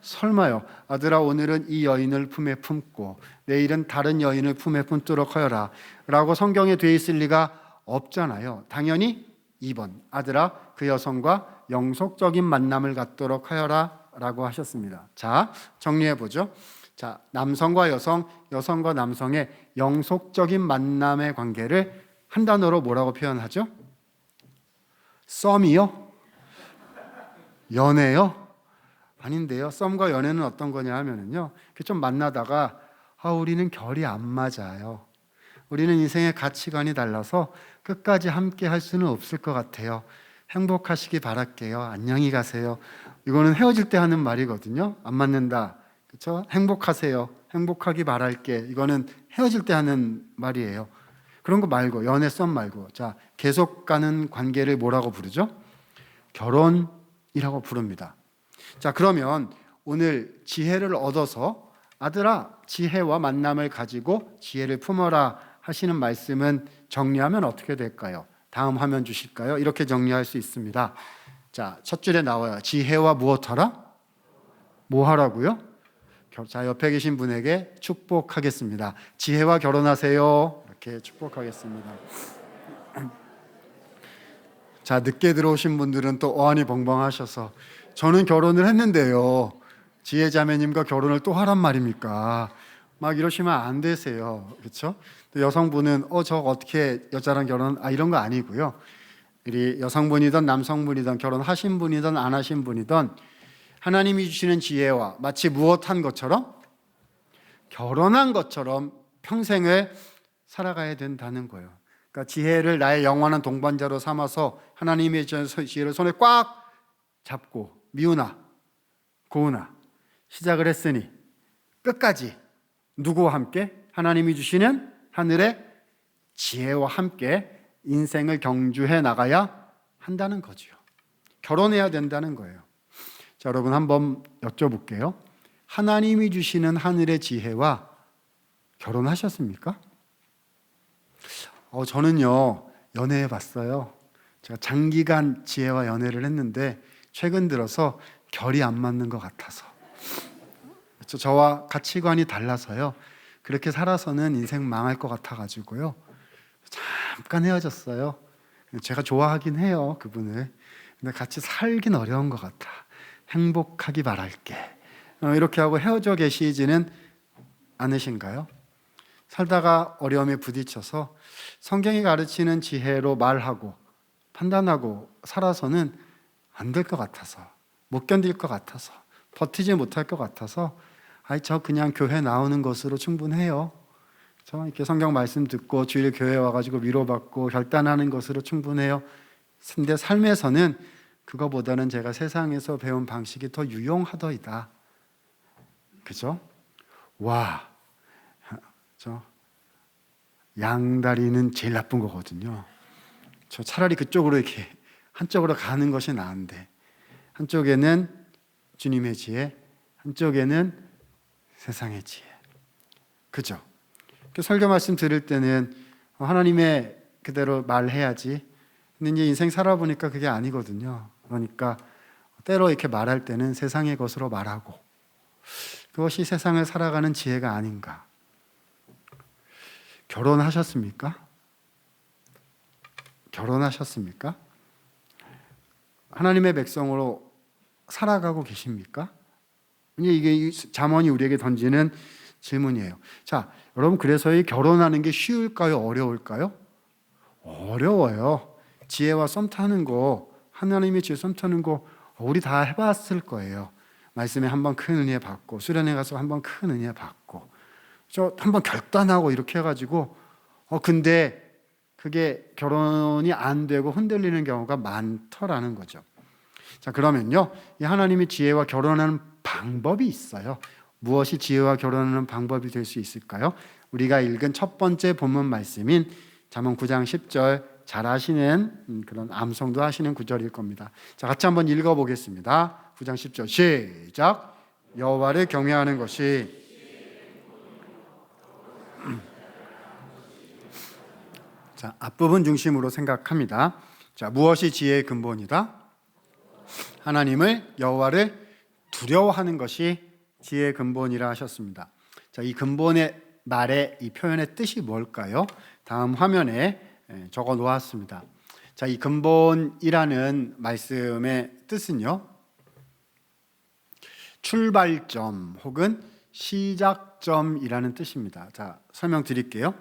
설마요. 아들아, 오늘은 이 여인을 품에 품고 내일은 다른 여인을 품에 품도록 하여라 라고 성경에 되어 있을 리가 없잖아요. 당연히 2번, 아들아, 그 여성과 영속적인 만남을 갖도록 하여라 라고 하셨습니다. 자, 정리해 보죠. 자, 남성과 여성, 여성과 남성의 영속적인 만남의 관계를 한 단어로 뭐라고 표현하죠? 썸이요? 연애요? 아닌데요. 썸과 연애는 어떤 거냐 하면은요, 좀 만나다가 우리는 결이 안 맞아요. 우리는 인생의 가치관이 달라서 끝까지 함께 할 수는 없을 것 같아요. 행복하시기 바랄게요. 안녕히 가세요. 이거는 헤어질 때 하는 말이거든요. 안 맞는다. 그렇죠? 행복하세요. 행복하기 바랄게. 이거는 헤어질 때 하는 말이에요. 그런 거 말고, 연애 썸 말고, 자, 계속 가는 관계를 뭐라고 부르죠? 결혼이라고 부릅니다. 자, 그러면 오늘 지혜를 얻어서 아들아, 지혜와 만남을 가지고 지혜를 품어라 하시는 말씀은 정리하면 어떻게 될까요? 다음 화면 주실까요? 이렇게 정리할 수 있습니다. 자, 첫 줄에 나와요. 지혜와 무엇하라? 뭐 하라고요? 자, 옆에 계신 분에게 축복하겠습니다. 지혜와 결혼하세요. 이렇게 축복하겠습니다. 자, 늦게 들어오신 분들은 또 어안이 벙벙하셔서 저는 결혼을 했는데요, 지혜 자매님과 결혼을 또 하란 말입니까? 막 이러시면 안 되세요. 그렇죠? 또 여성분은 저 어떻게 여자랑 결혼, 이런 거 아니고요. 우리 여성분이든 남성분이든 결혼하신 분이든 안 하신 분이든 하나님이 주시는 지혜와 마치 무엇한 것처럼, 결혼한 것처럼 평생을 살아가야 된다는 거예요. 그러니까 지혜를 나의 영원한 동반자로 삼아서 하나님의 지혜를 손에 꽉 잡고 미우나 고우나 시작을 했으니 끝까지 누구와 함께? 하나님이 주시는 하늘의 지혜와 함께 인생을 경주해 나가야 한다는 거죠. 결혼해야 된다는 거예요. 자, 여러분 한번 여쭤볼게요. 하나님이 주시는 하늘의 지혜와 결혼하셨습니까? 저는요, 연애해 봤어요. 제가 장기간 지혜와 연애를 했는데 최근 들어서 결이 안 맞는 것 같아서, 그렇죠? 저와 가치관이 달라서요, 그렇게 살아서는 인생 망할 것 같아가지고요, 잠깐 헤어졌어요. 제가 좋아하긴 해요, 그분을. 근데 같이 살긴 어려운 것 같아. 행복하기 바랄게. 이렇게 하고 헤어져 계시지는 않으신가요? 살다가 어려움에 부딪혀서 성경이 가르치는 지혜로 말하고 판단하고 살아서는 안 될 것 같아서, 못 견딜 것 같아서, 버티지 못할 것 같아서 저 그냥 교회 나오는 것으로 충분해요. 이렇게 성경 말씀 듣고 주일 교회 와가지고 위로받고 결단하는 것으로 충분해요. 근데 삶에서는 그거보다는 제가 세상에서 배운 방식이 더 유용하더이다. 그죠? 와, 양다리는 제일 나쁜 거거든요. 저 차라리 그쪽으로 이렇게 한쪽으로 가는 것이 나은데, 한쪽에는 주님의 지혜, 한쪽에는 세상의 지혜. 그죠? 설교 말씀 들을 때는 하나님의 그대로 말해야지. 근데 이제 인생 살아보니까 그게 아니거든요. 그러니까 때로 이렇게 말할 때는 세상의 것으로 말하고, 그것이 세상을 살아가는 지혜가 아닌가. 결혼하셨습니까? 결혼하셨습니까? 하나님의 백성으로 살아가고 계십니까? 이게 잠언이 우리에게 던지는 질문이에요. 자, 여러분, 그래서 이 결혼하는 게 쉬울까요? 어려울까요? 어려워요. 지혜와 썸 타는 거, 하나님의 지혜 썸 타는 거 우리 다 해봤을 거예요. 말씀에 한번 큰 은혜 받고, 수련회 가서 한번 큰 은혜 받고, 저 한번 결단하고 이렇게 해가지고 근데 그게 결혼이 안 되고 흔들리는 경우가 많더라는 거죠. 자, 그러면요, 이 하나님의 지혜와 결혼하는 방법이 있어요. 무엇이 지혜와 결혼하는 방법이 될 수 있을까요? 우리가 읽은 첫 번째 본문 말씀인 잠언 9장 10절, 잘 아시는 그런 암송도 하시는 구절일 겁니다. 자, 같이 한번 읽어보겠습니다. 9장 10절 시작. 여호와를 경외하는 것이 자, 앞부분 중심으로 생각합니다. 자, 무엇이 지혜의 근본이다? 하나님을, 여호와를 두려워하는 것이 지혜의 근본이라 하셨습니다. 자, 이 근본의 말의 이 표현의 뜻이 뭘까요? 다음 화면에 적어 놓았습니다. 자, 이 근본이라는 말씀의 뜻은요, 출발점 혹은 시작점이라는 뜻입니다. 자, 설명드릴게요.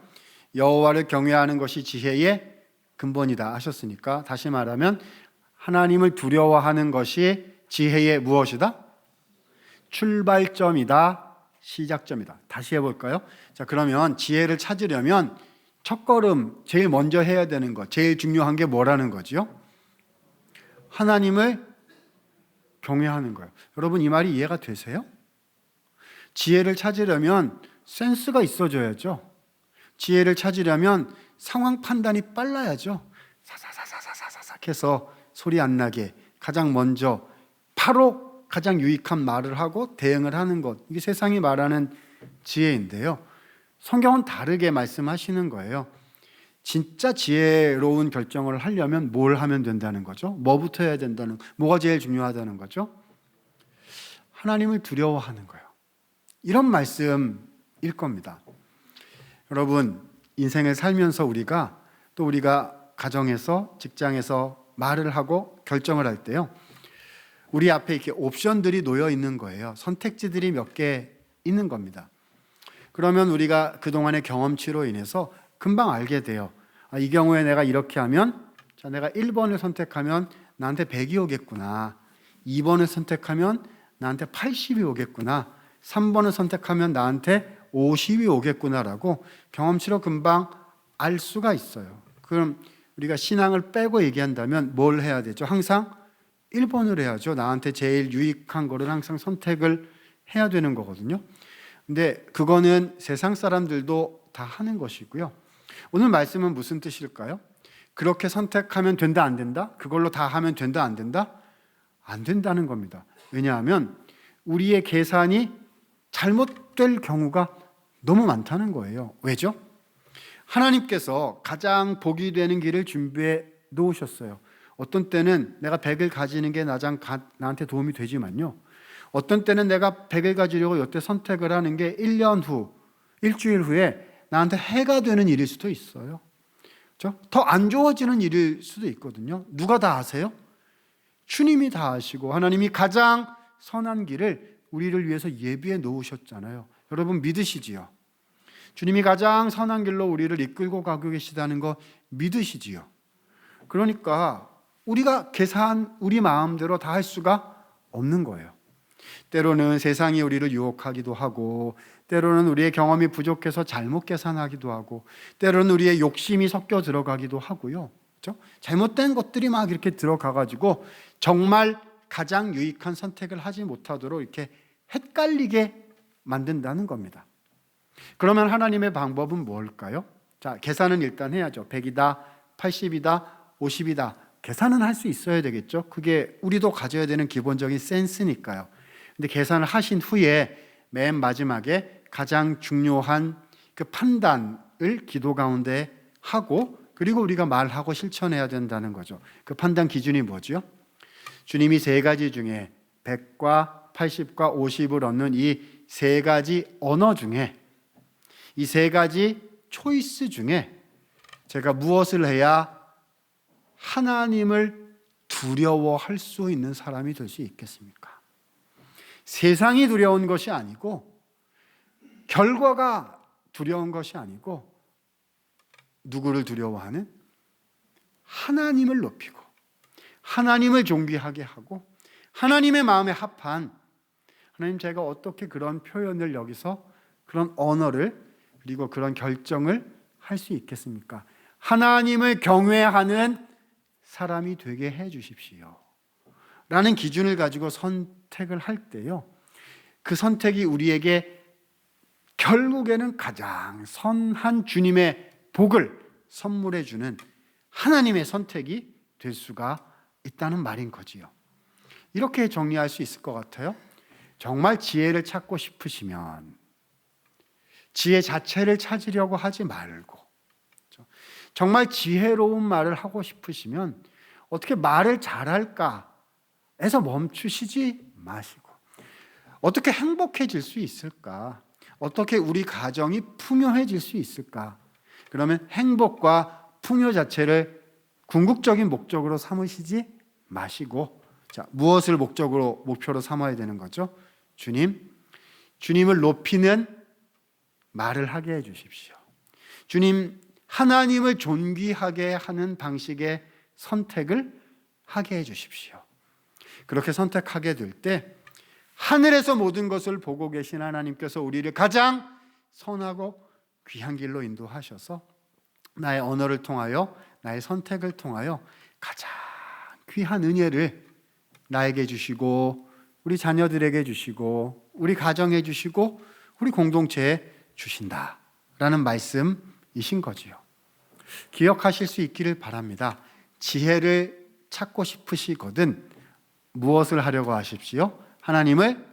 여호와를 경외하는 것이 지혜의 근본이다 하셨으니까, 다시 말하면 하나님을 두려워하는 것이 지혜의 무엇이다? 출발점이다, 시작점이다. 다시 해볼까요? 자, 그러면 지혜를 찾으려면 첫걸음, 제일 먼저 해야 되는 것, 제일 중요한 게 뭐라는 거죠? 하나님을 경외하는 거예요. 여러분, 이 말이 이해가 되세요? 지혜를 찾으려면 센스가 있어줘야죠. 지혜를 찾으려면 상황 판단이 빨라야죠. 사사사사사사삭 해서 소리 안 나게 가장 먼저 바로 가장 유익한 말을 하고 대응을 하는 것, 이게 세상이 말하는 지혜인데요, 성경은 다르게 말씀하시는 거예요. 진짜 지혜로운 결정을 하려면 뭘 하면 된다는 거죠? 뭐부터 해야 된다는, 뭐가 제일 중요하다는 거죠? 하나님을 두려워하는 거예요. 이런 말씀일 겁니다. 여러분, 인생을 살면서 우리가 가정에서, 직장에서 말을 하고 결정을 할 때요, 우리 앞에 이렇게 옵션들이 놓여 있는 거예요. 선택지들이 몇 개 있는 겁니다. 그러면 우리가 그동안의 경험치로 인해서 금방 알게 돼요. 이 경우에 내가 이렇게 하면, 자, 내가 1번을 선택하면 나한테 100이 오겠구나. 2번을 선택하면 나한테 80이 오겠구나. 3번을 선택하면 나한테 50이 오겠구나라고 경험치로 금방 알 수가 있어요. 그럼 우리가 신앙을 빼고 얘기한다면 뭘 해야 되죠? 항상 1번을 해야죠. 나한테 제일 유익한 거를 항상 선택을 해야 되는 거거든요. 근데 그거는 세상 사람들도 다 하는 것이고요. 오늘 말씀은 무슨 뜻일까요? 그렇게 선택하면 된다, 안 된다? 그걸로 다 하면 된다, 안 된다? 안 된다는 겁니다. 왜냐하면 우리의 계산이 잘못될 경우가 너무 많다는 거예요. 왜죠? 하나님께서 가장 복이 되는 길을 준비해 놓으셨어요. 어떤 때는 내가 100을 가지는 게 나한테 도움이 되지만요, 어떤 때는 내가 100을 가지려고 이때 선택을 하는 게 1년 후, 일주일 후에 나한테 해가 되는 일일 수도 있어요. 그렇죠? 더 안 좋아지는 일일 수도 있거든요. 누가 다 아세요? 주님이 다 아시고 하나님이 가장 선한 길을 우리를 위해서 예비해 놓으셨잖아요. 여러분 믿으시지요? 주님이 가장 선한 길로 우리를 이끌고 가고 계시다는 거 믿으시지요? 그러니까 우리가 우리 마음대로 다 할 수가 없는 거예요. 때로는 세상이 우리를 유혹하기도 하고, 때로는 우리의 경험이 부족해서 잘못 계산하기도 하고, 때로는 우리의 욕심이 섞여 들어가기도 하고요. 그렇죠? 잘못된 것들이 막 이렇게 들어가가지고 정말 가장 유익한 선택을 하지 못하도록 이렇게 헷갈리게 만든다는 겁니다. 그러면 하나님의 방법은 뭘까요? 자, 계산은 일단 해야죠. 100이다, 80이다, 50이다. 계산은 할 수 있어야 되겠죠. 그게 우리도 가져야 되는 기본적인 센스니까요. 근데 계산을 하신 후에 맨 마지막에 가장 중요한 그 판단을 기도 가운데 하고, 그리고 우리가 말하고 실천해야 된다는 거죠. 그 판단 기준이 뭐죠? 주님이 세 가지 중에 100과 80과 50을 얻는 이 세 가지 언어 중에, 이 세 가지 초이스 중에 제가 무엇을 해야 하나님을 두려워할 수 있는 사람이 될 수 있겠습니까? 세상이 두려운 것이 아니고, 결과가 두려운 것이 아니고, 누구를 두려워하는? 하나님을 높이고 하나님을 존귀하게 하고 하나님의 마음에 합한, 하나님, 제가 어떻게 그런 표현을 여기서, 그런 언어를, 그리고 그런 결정을 할 수 있겠습니까? 하나님을 경외하는 사람이 되게 해 주십시오 라는 기준을 가지고 선택을 할 때요, 그 선택이 우리에게 결국에는 가장 선한 주님의 복을 선물해 주는 하나님의 선택이 될 수가 있다는 말인 거지요. 이렇게 정리할 수 있을 것 같아요. 정말 지혜를 찾고 싶으시면 지혜 자체를 찾으려고 하지 말고, 정말 지혜로운 말을 하고 싶으시면 어떻게 말을 잘할까 에서 멈추시지 마시고, 어떻게 행복해질 수 있을까, 어떻게 우리 가정이 풍요해질 수 있을까, 그러면 행복과 풍요 자체를 궁극적인 목적으로 삼으시지 마시고, 자, 무엇을 목표로 삼아야 되는 거죠? 주님을 높이는 말을 하게 해 주십시오. 주님, 하나님을 존귀하게 하는 방식의 선택을 하게 해 주십시오. 그렇게 선택하게 될 때 하늘에서 모든 것을 보고 계신 하나님께서 우리를 가장 선하고 귀한 길로 인도하셔서 나의 언어를 통하여, 나의 선택을 통하여 가장 귀한 은혜를 나에게 주시고, 우리 자녀들에게 주시고, 우리 가정에 주시고, 우리 공동체에 주신다라는 말씀이신 거지요. 기억하실 수 있기를 바랍니다. 지혜를 찾고 싶으시거든 무엇을 하려고 하십시오? 하나님을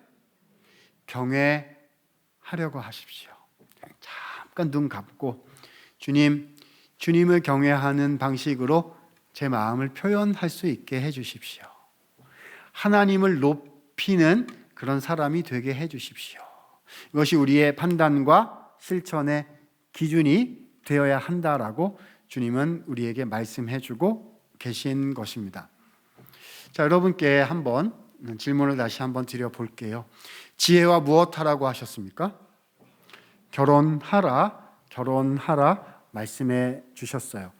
경외하려고 하십시오. 잠깐 눈 감고 주님을 경외하는 방식으로 제 마음을 표현할 수 있게 해 주십시오. 하나님을 높이는 그런 사람이 되게 해 주십시오. 이것이 우리의 판단과 실천의 기준이 되어야 한다라고 주님은 우리에게 말씀해 주고 계신 것입니다. 자, 여러분께 한번 질문을 다시 한번 드려볼게요. 지혜와 무엇하라고 하셨습니까? 결혼하라 말씀해 주셨어요.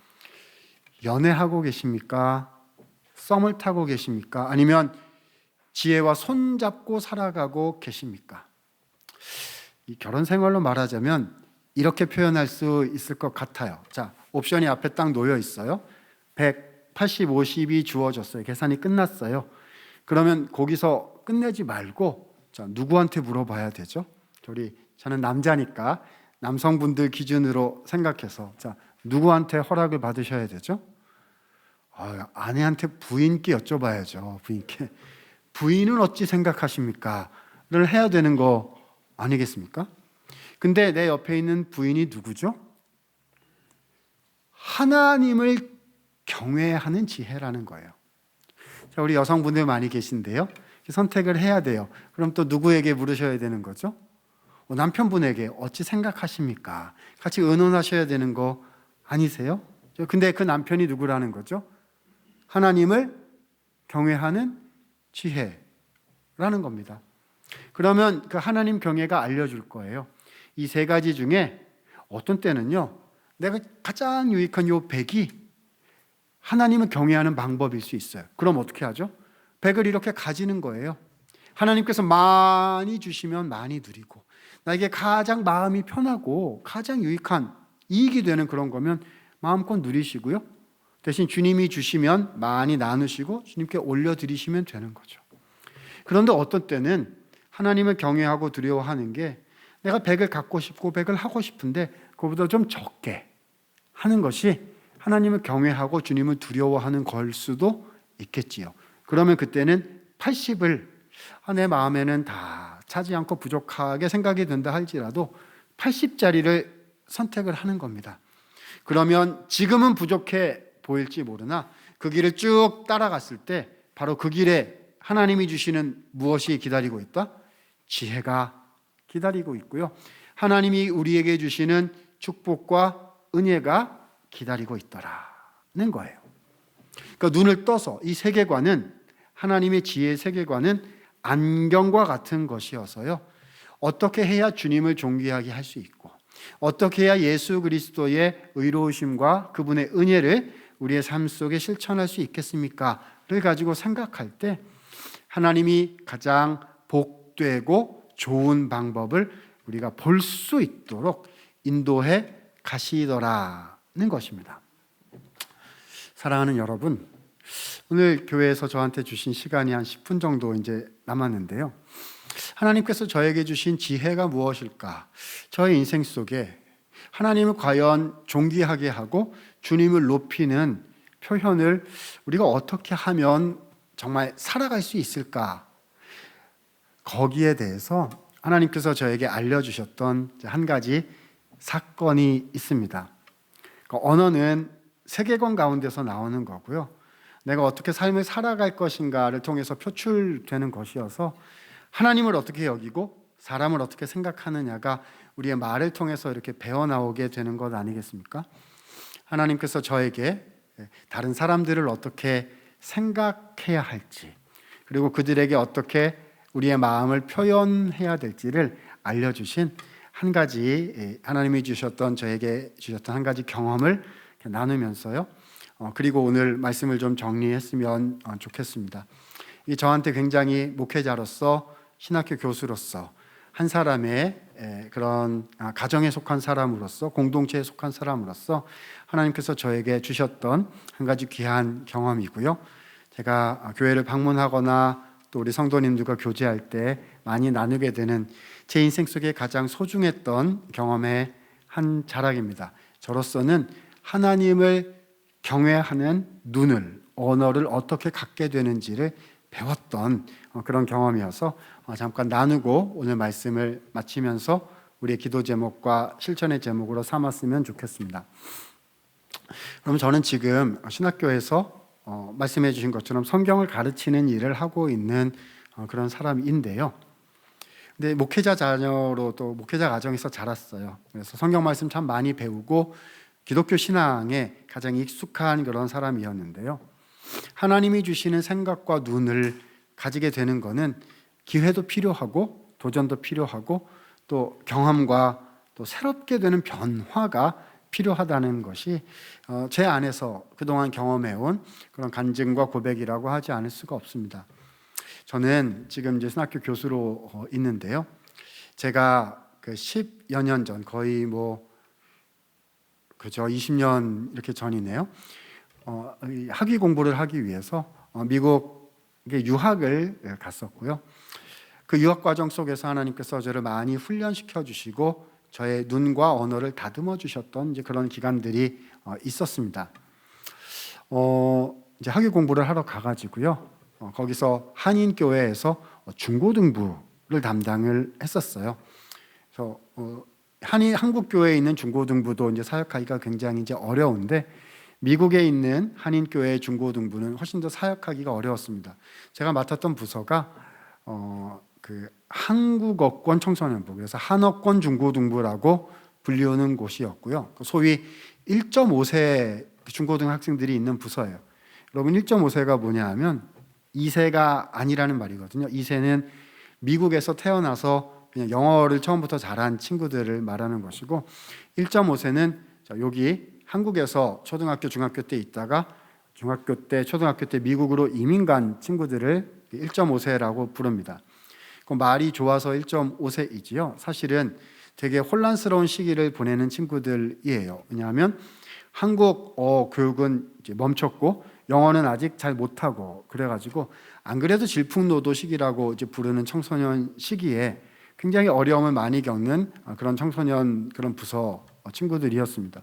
연애하고 계십니까? 썸을 타고 계십니까? 아니면 지혜와 손잡고 살아가고 계십니까? 이 결혼 생활로 말하자면 이렇게 표현할 수 있을 것 같아요. 자, 옵션이 앞에 딱 놓여 있어요. 100, 80, 50이 주어졌어요. 계산이 끝났어요. 그러면 거기서 끝내지 말고, 자, 누구한테 물어봐야 되죠? 저는 남자니까 남성분들 기준으로 생각해서, 자, 누구한테 허락을 받으셔야 되죠? 아내한테, 부인께 여쭤봐야죠. 부인은 어찌 생각하십니까? 를 해야 되는 거 아니겠습니까? 근데 내 옆에 있는 부인이 누구죠? 하나님을 경외하는 지혜라는 거예요. 자, 우리 여성분들 많이 계신데요, 선택을 해야 돼요. 그럼 또 누구에게 물으셔야 되는 거죠? 남편분에게 어찌 생각하십니까? 같이 의논하셔야 되는 거 아니세요? 근데 그 남편이 누구라는 거죠? 하나님을 경외하는 지혜라는 겁니다. 그러면 그 하나님 경외가 알려줄 거예요. 이 세 가지 중에 어떤 때는요, 내가 가장 유익한 요 100이 하나님을 경외하는 방법일 수 있어요. 그럼 어떻게 하죠? 100을 이렇게 가지는 거예요. 하나님께서 많이 주시면 많이 누리고, 나에게 가장 마음이 편하고 가장 유익한 이익이 되는 그런 거면 마음껏 누리시고요. 대신 주님이 주시면 많이 나누시고 주님께 올려드리시면 되는 거죠. 그런데 어떤 때는 하나님을 경외하고 두려워하는 게 내가 100을 갖고 싶고 100을 하고 싶은데 그보다 좀 적게 하는 것이 하나님을 경외하고 주님을 두려워하는 걸 수도 있겠지요. 그러면 그때는 80을 내 마음에는 다 차지 않고 부족하게 생각이 든다 할지라도 80짜리를 선택을 하는 겁니다. 그러면 지금은 부족해 보일지 모르나 그 길을 쭉 따라갔을 때 바로 그 길에 하나님이 주시는 무엇이 기다리고 있다? 지혜가 기다리고 있고요. 하나님이 우리에게 주시는 축복과 은혜가 기다리고 있더라는 거예요. 그러니까 눈을 떠서 이 세계관은 하나님의 지혜의 세계관은 안경과 같은 것이어서요. 어떻게 해야 주님을 존귀하게 할 수 있고 어떻게 해야 예수 그리스도의 의로우심과 그분의 은혜를 우리의 삶 속에 실천할 수 있겠습니까?를 가지고 생각할 때 하나님이 가장 복되고 좋은 방법을 우리가 볼 수 있도록 인도해 가시더라는 것입니다. 사랑하는 여러분, 오늘 교회에서 저한테 주신 시간이 한 10분 정도 이제 남았는데요. 하나님께서 저에게 주신 지혜가 무엇일까? 저의 인생 속에 하나님을 과연 존귀하게 하고 주님을 높이는 표현을 우리가 어떻게 하면 정말 살아갈 수 있을까? 거기에 대해서 하나님께서 저에게 알려주셨던 한 가지 사건이 있습니다. 언어는 세계관 가운데서 나오는 거고요. 내가 어떻게 삶을 살아갈 것인가를 통해서 표출되는 것이어서 하나님을 어떻게 여기고 사람을 어떻게 생각하느냐가 우리의 말을 통해서 이렇게 배어나오게 되는 것 아니겠습니까? 하나님께서 저에게 다른 사람들을 어떻게 생각해야 할지, 그리고 그들에게 어떻게 우리의 마음을 표현해야 될지를 알려주신 한 가지, 하나님이 주셨던, 저에게 주셨던 한 가지 경험을 나누면서요. 그리고 오늘 말씀을 좀 정리했으면 좋겠습니다. 이 저한테 굉장히 목회자로서, 신학교 교수로서, 한 사람의 그런 가정에 속한 사람으로서, 공동체에 속한 사람으로서 하나님께서 저에게 주셨던 한 가지 귀한 경험이고요. 제가 교회를 방문하거나 또 우리 성도님들과 교제할 때 많이 나누게 되는 제 인생 속에 가장 소중했던 경험의 한 자락입니다. 저로서는 하나님을 경외하는 눈을, 언어를 어떻게 갖게 되는지를 배웠던 그런 경험이어서 잠깐 나누고 오늘 말씀을 마치면서 우리의 기도 제목과 실천의 제목으로 삼았으면 좋겠습니다. 그럼 저는 지금 신학교에서 말씀해 주신 것처럼 성경을 가르치는 일을 하고 있는 그런 사람인데요. 근데 목회자 자녀로 또 목회자 가정에서 자랐어요. 그래서 성경 말씀 참 많이 배우고 기독교 신앙에 가장 익숙한 그런 사람이었는데요. 하나님이 주시는 생각과 눈을 가지게 되는 것은 기회도 필요하고 도전도 필요하고 또 경험과 또 새롭게 되는 변화가 필요하다는 것이 제 안에서 그동안 경험해온 그런 간증과 고백이라고 하지 않을 수가 없습니다. 저는 지금 이제 신학교 교수로 있는데요. 제가 그 10여 년 전, 거의 그죠, 20년 이렇게 전이네요. 학위 공부를 하기 위해서 미국에 유학을 갔었고요. 그 유학 과정 속에서 하나님께서 저를 많이 훈련시켜 주시고 저의 눈과 언어를 다듬어 주셨던 이제 그런 기간들이 있었습니다. 이제 학위 공부를 하러 가가지고요. 거기서 한인 교회에서 중고등부를 담당을 했었어요. 그래서 한국 교회에 있는 중고등부도 이제 사역하기가 굉장히 이제 어려운데 미국에 있는 한인 교회의 중고등부는 훨씬 더 사역하기가 어려웠습니다. 제가 맡았던 부서가 그 한국어권 청소년부, 그래서 한어권 중고등부라고 불리우는 곳이었고요. 소위 1.5세 중고등학생들이 있는 부서예요. 여러분 1.5세가 뭐냐 하면 2세가 아니라는 말이거든요. 2세는 미국에서 태어나서 그냥 영어를 처음부터 잘한 친구들을 말하는 것이고 1.5세는 여기 한국에서 초등학교, 중학교 때 있다가 중학교 때, 초등학교 때 미국으로 이민 간 친구들을 1.5세라고 부릅니다. 그 말이 좋아서 1.5세이지요. 사실은 되게 혼란스러운 시기를 보내는 친구들이에요. 왜냐하면 한국 교육은 이제 멈췄고 영어는 아직 잘 못하고 그래가지고 안 그래도 질풍노도시기라고 이제 부르는 청소년 시기에 굉장히 어려움을 많이 겪는 그런 청소년 그런 부서 친구들이었습니다.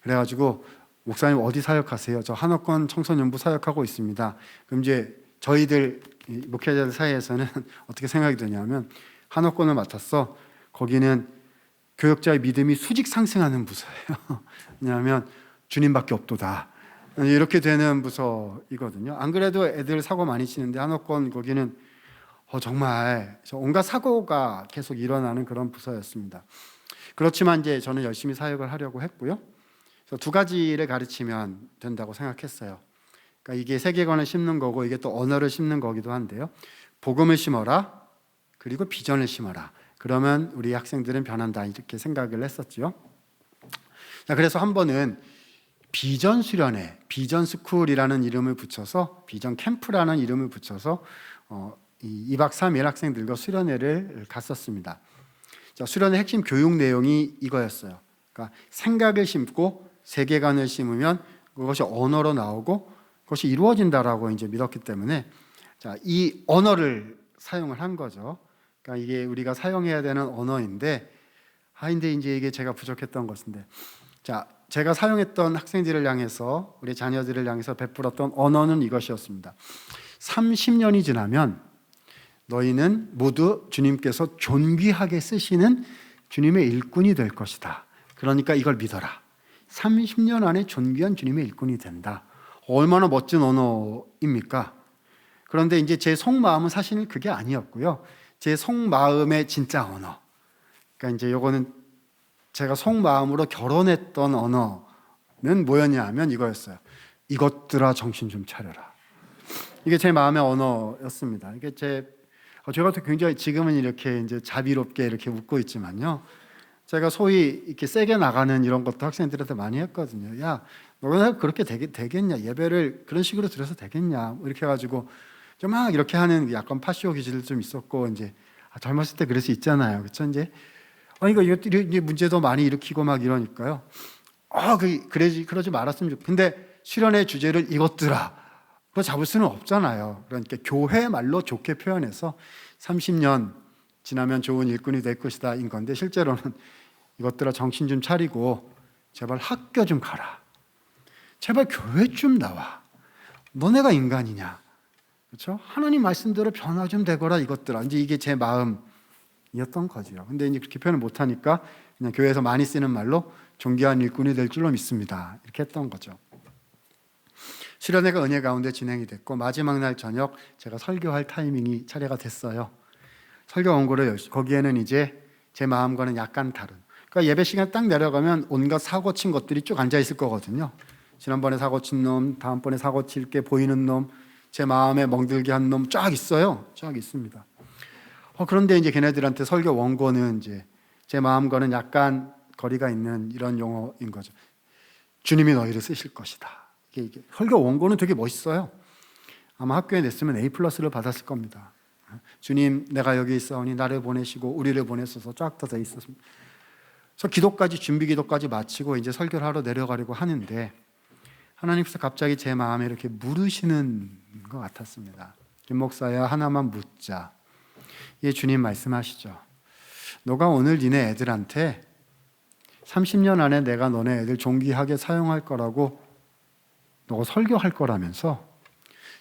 그래가지고 목사님 어디 사역하세요? 저 한옥권 청소년부 사역하고 있습니다. 그럼 이제 저희들 목회자들 사이에서는 어떻게 생각이 드냐면 한옥권을 맡았어. 거기는 교역자의 믿음이 수직 상승하는 부서예요. 왜냐하면 주님밖에 없도다. 이렇게 되는 부서이거든요. 안 그래도 애들 사고 많이 치는데 한옥권 거기는 정말 온갖 사고가 계속 일어나는 그런 부서였습니다. 그렇지만 이제 저는 열심히 사역을 하려고 했고요. 그래서 두 가지를 가르치면 된다고 생각했어요. 그러니까 이게 세계관을 심는 거고 이게 또 언어를 심는 거기도 한데요. 복음을 심어라, 그리고 비전을 심어라. 그러면 우리 학생들은 변한다 이렇게 생각을 했었죠. 그래서 한 번은 비전 수련회, 비전 스쿨이라는 이름을 붙여서 비전 캠프라는 이름을 붙여서 2박 3일 학생들과 수련회를 갔었습니다. 수련회 핵심 교육 내용이 이거였어요. 그러니까 생각을 심고 세계관을 심으면 그것이 언어로 나오고 그것이 이루어진다라고 이제 믿었기 때문에 이 언어를 사용을 한 거죠. 그러니까 이게 우리가 사용해야 되는 언어인데, 근데 이제 이게 제가 부족했던 것인데, 제가 사용했던 학생들을 향해서 우리 자녀들을 향해서 베풀었던 언어는 이것이었습니다. 30년이 지나면 너희는 모두 주님께서 존귀하게 쓰시는 주님의 일꾼이 될 것이다. 그러니까 이걸 믿어라. 30년 안에 존귀한 주님의 일꾼이 된다. 얼마나 멋진 언어입니까? 그런데 이제 제 속마음은 사실은 그게 아니었고요. 제 속마음의 진짜 언어. 그러니까 이제 요거는 제가 속마음으로 결혼했던 언어는 뭐였냐 하면 이거였어요. 이것들아 정신 좀 차려라. 이게 제 마음의 언어였습니다. 이게 제가 굉장히 지금은 이렇게 이제 자비롭게 이렇게 웃고 있지만요. 제가 소위 이렇게 세게 나가는 이런 것도 학생들한테 많이 했거든요. 야, 너가 그렇게 되겠냐? 예배를 그런 식으로 드려서 되겠냐? 이렇게 해가지고 좀 막 이렇게 하는 약간 파쇼 기질도 좀 있었고 이제 젊었을 때 그럴 수 있잖아요. 그렇죠? 이제 이거 문제도 많이 일으키고 막 이러니까요. 그러지 말았으면 좋겠. 근데 수련의 주제를 이것들아 그거 잡을 수는 없잖아요. 그러니까 교회 말로 좋게 표현해서 30년 지나면 좋은 일꾼이 될 것이다 인 건데 실제로는 이것들아 정신 좀 차리고 제발 학교 좀 가라. 제발 교회 좀 나와. 너네가 인간이냐? 그렇죠? 하나님 말씀대로 변화 좀 되거라 이것들아. 이제 이게 제 마음이었던 거죠. 근데 이제 그렇게 표현을 못 하니까 그냥 교회에서 많이 쓰는 말로 존귀한 일꾼이 될 줄로 믿습니다. 이렇게 했던 거죠. 수련회가 은혜 가운데 진행이 됐고 마지막 날 저녁 제가 설교할 타이밍이 차례가 됐어요. 설교 원고를 거기에는 이제 제 마음과는 약간 다른. 그러니까 예배 시간 딱 내려가면 온갖 사고 친 것들이 쭉 앉아 있을 거거든요. 지난번에 사고 친 놈, 다음번에 사고 칠 게 보이는 놈, 제 마음에 멍들게 한 놈 쫙 있어요. 쫙 있습니다. 그런데 이제 걔네들한테 설교 원고는 이제 제 마음과는 약간 거리가 있는 이런 용어인 거죠. 주님이 너희를 쓰실 것이다. 이게 설교 원고는 되게 멋있어요. 아마 학교에 냈으면 A+를 받았을 겁니다. 주님, 내가 여기 있사오니 나를 보내시고 우리를 보내소서 쫙 다 돼 있었습니다. 그래서 기도까지 준비 기도까지 마치고 이제 설교를 하러 내려가려고 하는데 하나님께서 갑자기 제 마음에 이렇게 물으시는 것 같았습니다. 김 목사야 하나만 묻자. 예, 주님 말씀하시죠. 너가 오늘 니네 애들한테 30년 안에 내가 너네 애들 존귀하게 사용할 거라고 너가 설교할 거라면서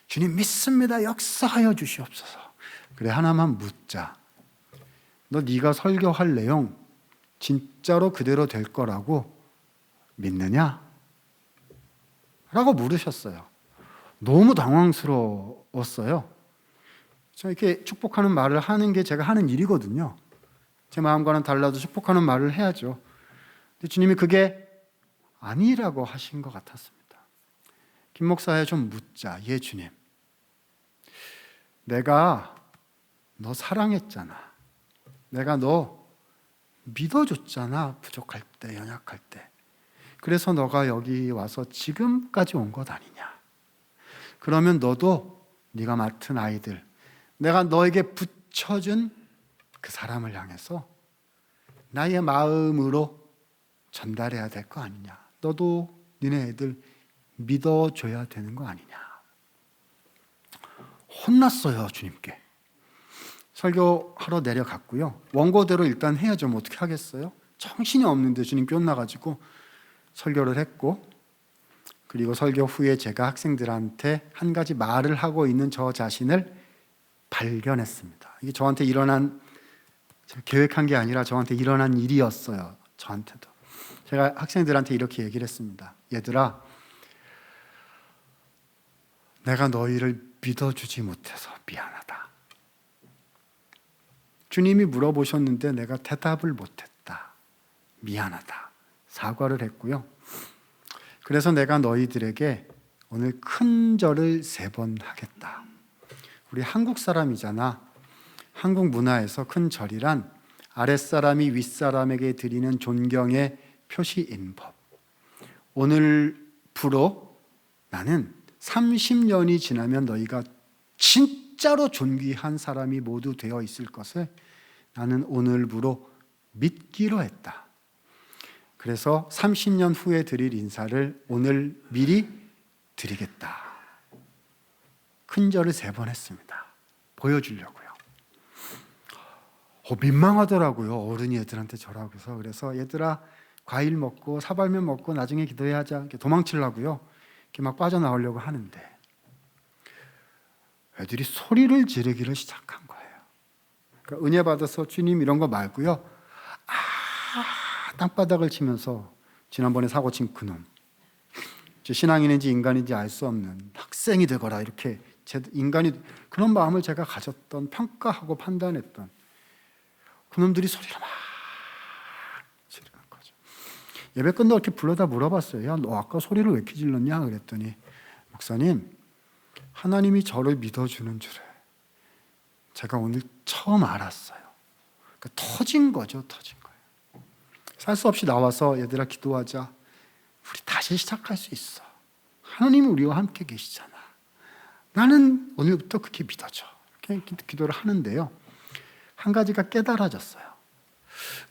주님 믿습니다. 역사하여 주시옵소서. 그래 하나만 묻자. 너 네가 설교할 내용 진짜로 그대로 될 거라고 믿느냐? 라고 물으셨어요. 너무 당황스러웠어요. 저 이렇게 축복하는 말을 하는 게 제가 하는 일이거든요. 제 마음과는 달라도 축복하는 말을 해야죠. 근데 주님이 그게 아니라고 하신 것 같았습니다. 김 목사야 좀 묻자. 예 주님. 내가 너 사랑했잖아. 내가 너 믿어줬잖아. 부족할 때, 연약할 때. 그래서 너가 여기 와서 지금까지 온 것 아니냐. 그러면 너도 네가 맡은 아이들, 내가 너에게 비춰준 그 사람을 향해서 나의 마음으로 전달해야 될 거 아니냐. 너도 니네 애들 믿어줘야 되는 거 아니냐. 혼났어요, 주님께. 설교하러 내려갔고요. 원고대로 일단 해야죠. 뭐 어떻게 하겠어요? 정신이 없는데 주님께 혼나가지고 설교를 했고, 그리고 설교 후에 제가 학생들한테 한 가지 말을 하고 있는 저 자신을 발견했습니다. 이게 저한테 일어난, 제가 계획한 게 아니라 저한테 일어난 일이었어요. 저한테도. 제가 학생들한테 이렇게 얘기를 했습니다. 얘들아, 내가 너희를 믿어주지 못해서 미안하다. 주님이 물어보셨는데 내가 대답을 못했다. 미안하다. 사과를 했고요. 그래서 내가 너희들에게 오늘 큰 절을 3번 하겠다. 우리 한국 사람이잖아. 한국 문화에서 큰 절이란 아랫사람이 윗사람에게 드리는 존경의 표시인 법. 오늘부로 나는 30년이 지나면 너희가 진짜로 존귀한 사람이 모두 되어 있을 것을 나는 오늘부로 믿기로 했다. 그래서 30년 후에 드릴 인사를 오늘 미리 드리겠다. 큰 절을 3번 했습니다. 보여주려고요. 민망하더라고요. 어른이 애들한테 절하고 해서. 그래서 얘들아, 과일 먹고 사발면 먹고 나중에 기도해야 하자. 이렇게 도망치려고요. 이렇게 막 빠져나오려고 하는데 애들이 소리를 지르기를 시작한 거예요. 그러니까 은혜 받아서 주님 이런 거 말고요. 땅바닥을 치면서 지난번에 사고 친 그놈, 신앙인인지 인간인지 알 수 없는 학생이 되거라, 이렇게 인간이, 그런 마음을 제가 가졌던, 평가하고 판단했던 그놈들이 소리를 막 지르는 거죠. 예배 끝나고 이렇게 불러다 물어봤어요. 야, 너 아까 소리를 왜 이렇게 질렀냐? 그랬더니 목사님, 하나님이 저를 믿어주는 줄을 제가 오늘 처음 알았어요. 그러니까 터진 거죠. 터진 거예요. 살 수 없이 나와서 얘들아 기도하자. 우리 다시 시작할 수 있어. 하나님이 우리와 함께 계시잖아. 나는 오늘부터 그렇게 믿어져. 이렇게 기도를 하는데요. 한 가지가 깨달아졌어요.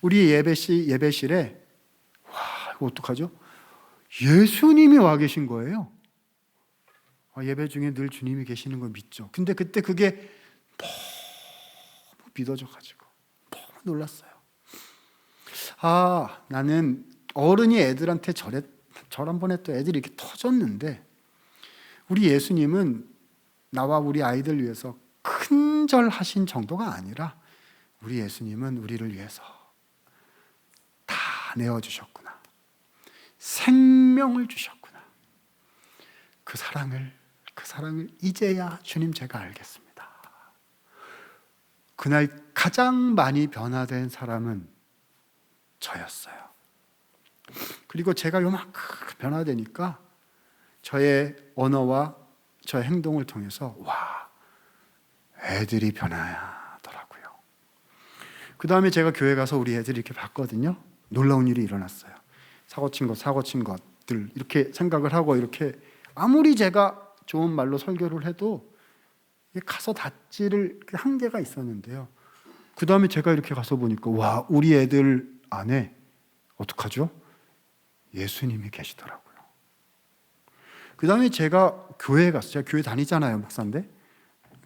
우리 예배실에 와, 이거 어떡하죠? 예수님이 와 계신 거예요. 예배 중에 늘 주님이 계시는 걸 믿죠. 근데 그때 그게 너무 믿어져가지고 너무 놀랐어요. 나는 어른이 애들한테 절 한 번 했더니 애들이 이렇게 터졌는데 우리 예수님은 나와 우리 아이들 위해서 큰 절 하신 정도가 아니라 우리 예수님은 우리를 위해서 다 내어주셨구나. 생명을 주셨구나. 그 사랑을 이제야 주님 제가 알겠습니다. 그날 가장 많이 변화된 사람은 저였어요. 그리고 제가 요만큼 변화되니까 저의 언어와 저의 행동을 통해서 와, 애들이 변하더라고요. 그 다음에 제가 교회 가서 우리 애들이 이렇게 봤거든요. 놀라운 일이 일어났어요. 사고 친 것들 이렇게 생각을 하고, 이렇게 아무리 제가 좋은 말로 설교를 해도 가서 닿지를 한계가 있었는데요. 그 다음에 제가 이렇게 가서 보니까 와, 우리 애들 안에 어떡하죠? 예수님이 계시더라고요. 그 다음에 제가 교회에 갔어요. 제가 교회 다니잖아요, 목사인데.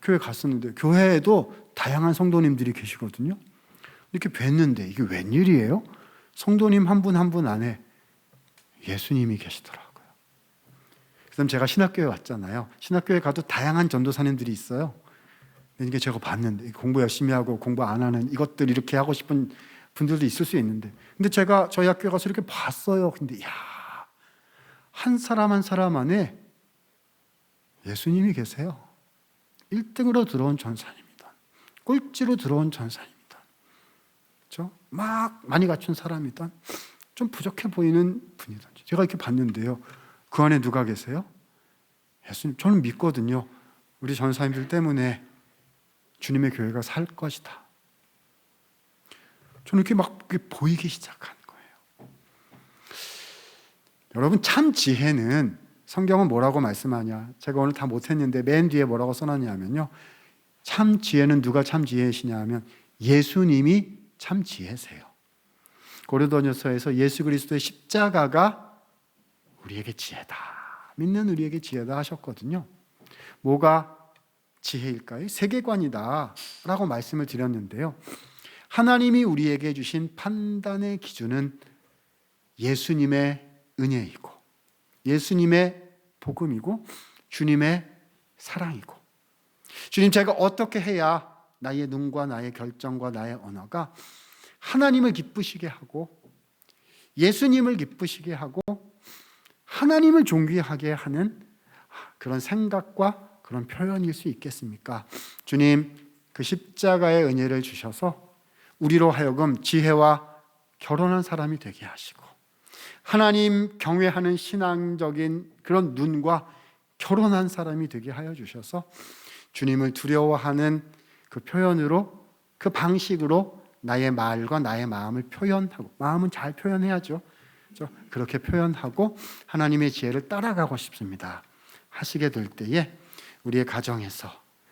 교회 갔었는데 교회에도 다양한 성도님들이 계시거든요. 이렇게 뵀는데 이게 웬일이에요? 성도님 한 분 한 분 안에 예수님이 계시더라고요. 그다음 제가 신학교에 왔잖아요. 신학교에 가도 다양한 전도사님들이 있어요. 이게 제가 봤는데 공부 열심히 하고 공부 안 하는 이것들 이렇게 하고 싶은 분들도 있을 수 있는데, 근데 제가 저희 학교에 가서 이렇게 봤어요. 근데 한 사람 한 사람 안에 예수님이 계세요. 1등으로 들어온 전사입니다. 꼴찌로 들어온 전사입니다. 그렇죠? 막 많이 갖춘 사람이든 좀 부족해 보이는 분이든 제가 이렇게 봤는데요. 그 안에 누가 계세요? 예수님. 저는 믿거든요. 우리 전사님들 때문에 주님의 교회가 살 것이다. 저는 이렇게 막 보이기 시작한 거예요. 여러분, 참 지혜는 성경은 뭐라고 말씀하냐? 제가 오늘 다 못했는데 맨 뒤에 뭐라고 써놨냐면요, 참 지혜는 누가 참 지혜시냐 하면 예수님이 참 지혜세요. 고린도전서에서 예수 그리스도의 십자가가 우리에게 지혜다, 믿는 우리에게 지혜다 하셨거든요. 뭐가 지혜일까요? 세계관이다 라고 말씀을 드렸는데요, 하나님이 우리에게 주신 판단의 기준은 예수님의 은혜이고 예수님의 복음이고 주님의 사랑이고, 주님, 제가 어떻게 해야 나의 눈과 나의 결정과 나의 언어가 하나님을 기쁘시게 하고 예수님을 기쁘시게 하고 하나님을 존귀하게 하는 그런 생각과 그런 표현일 수 있겠습니까? 주님, 그 십자가의 은혜를 주셔서 우리로 하여금 지혜와 결혼한 사람이 되게 하시고 하나님 경외하는 신앙적인 그런 눈과 결혼한 사람이 되게 하여 주셔서 주님을 두려워하는 그 표현으로, 그 방식으로 나의 말과 나의 마음을 표현하고, 마음은 잘 표현해야죠. 그렇게 표현하고 하나님의 지혜를 따라가고 싶습니다 하시게 될 때에 우리의 가정에서,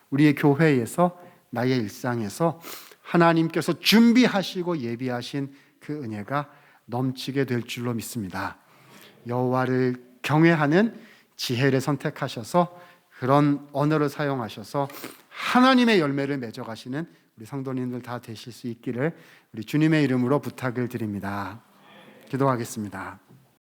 우리의 교회에서, 나의 일상에서 하나님께서 준비하시고 예비하신 그 은혜가 넘치게 될 줄로 믿습니다. 여호와를 경외하는 지혜를 선택하셔서 그런 언어를 사용하셔서 하나님의 열매를 맺어가시는 우리 성도님들 다 되실 수 있기를 우리 주님의 이름으로 부탁을 드립니다. 기도하겠습니다.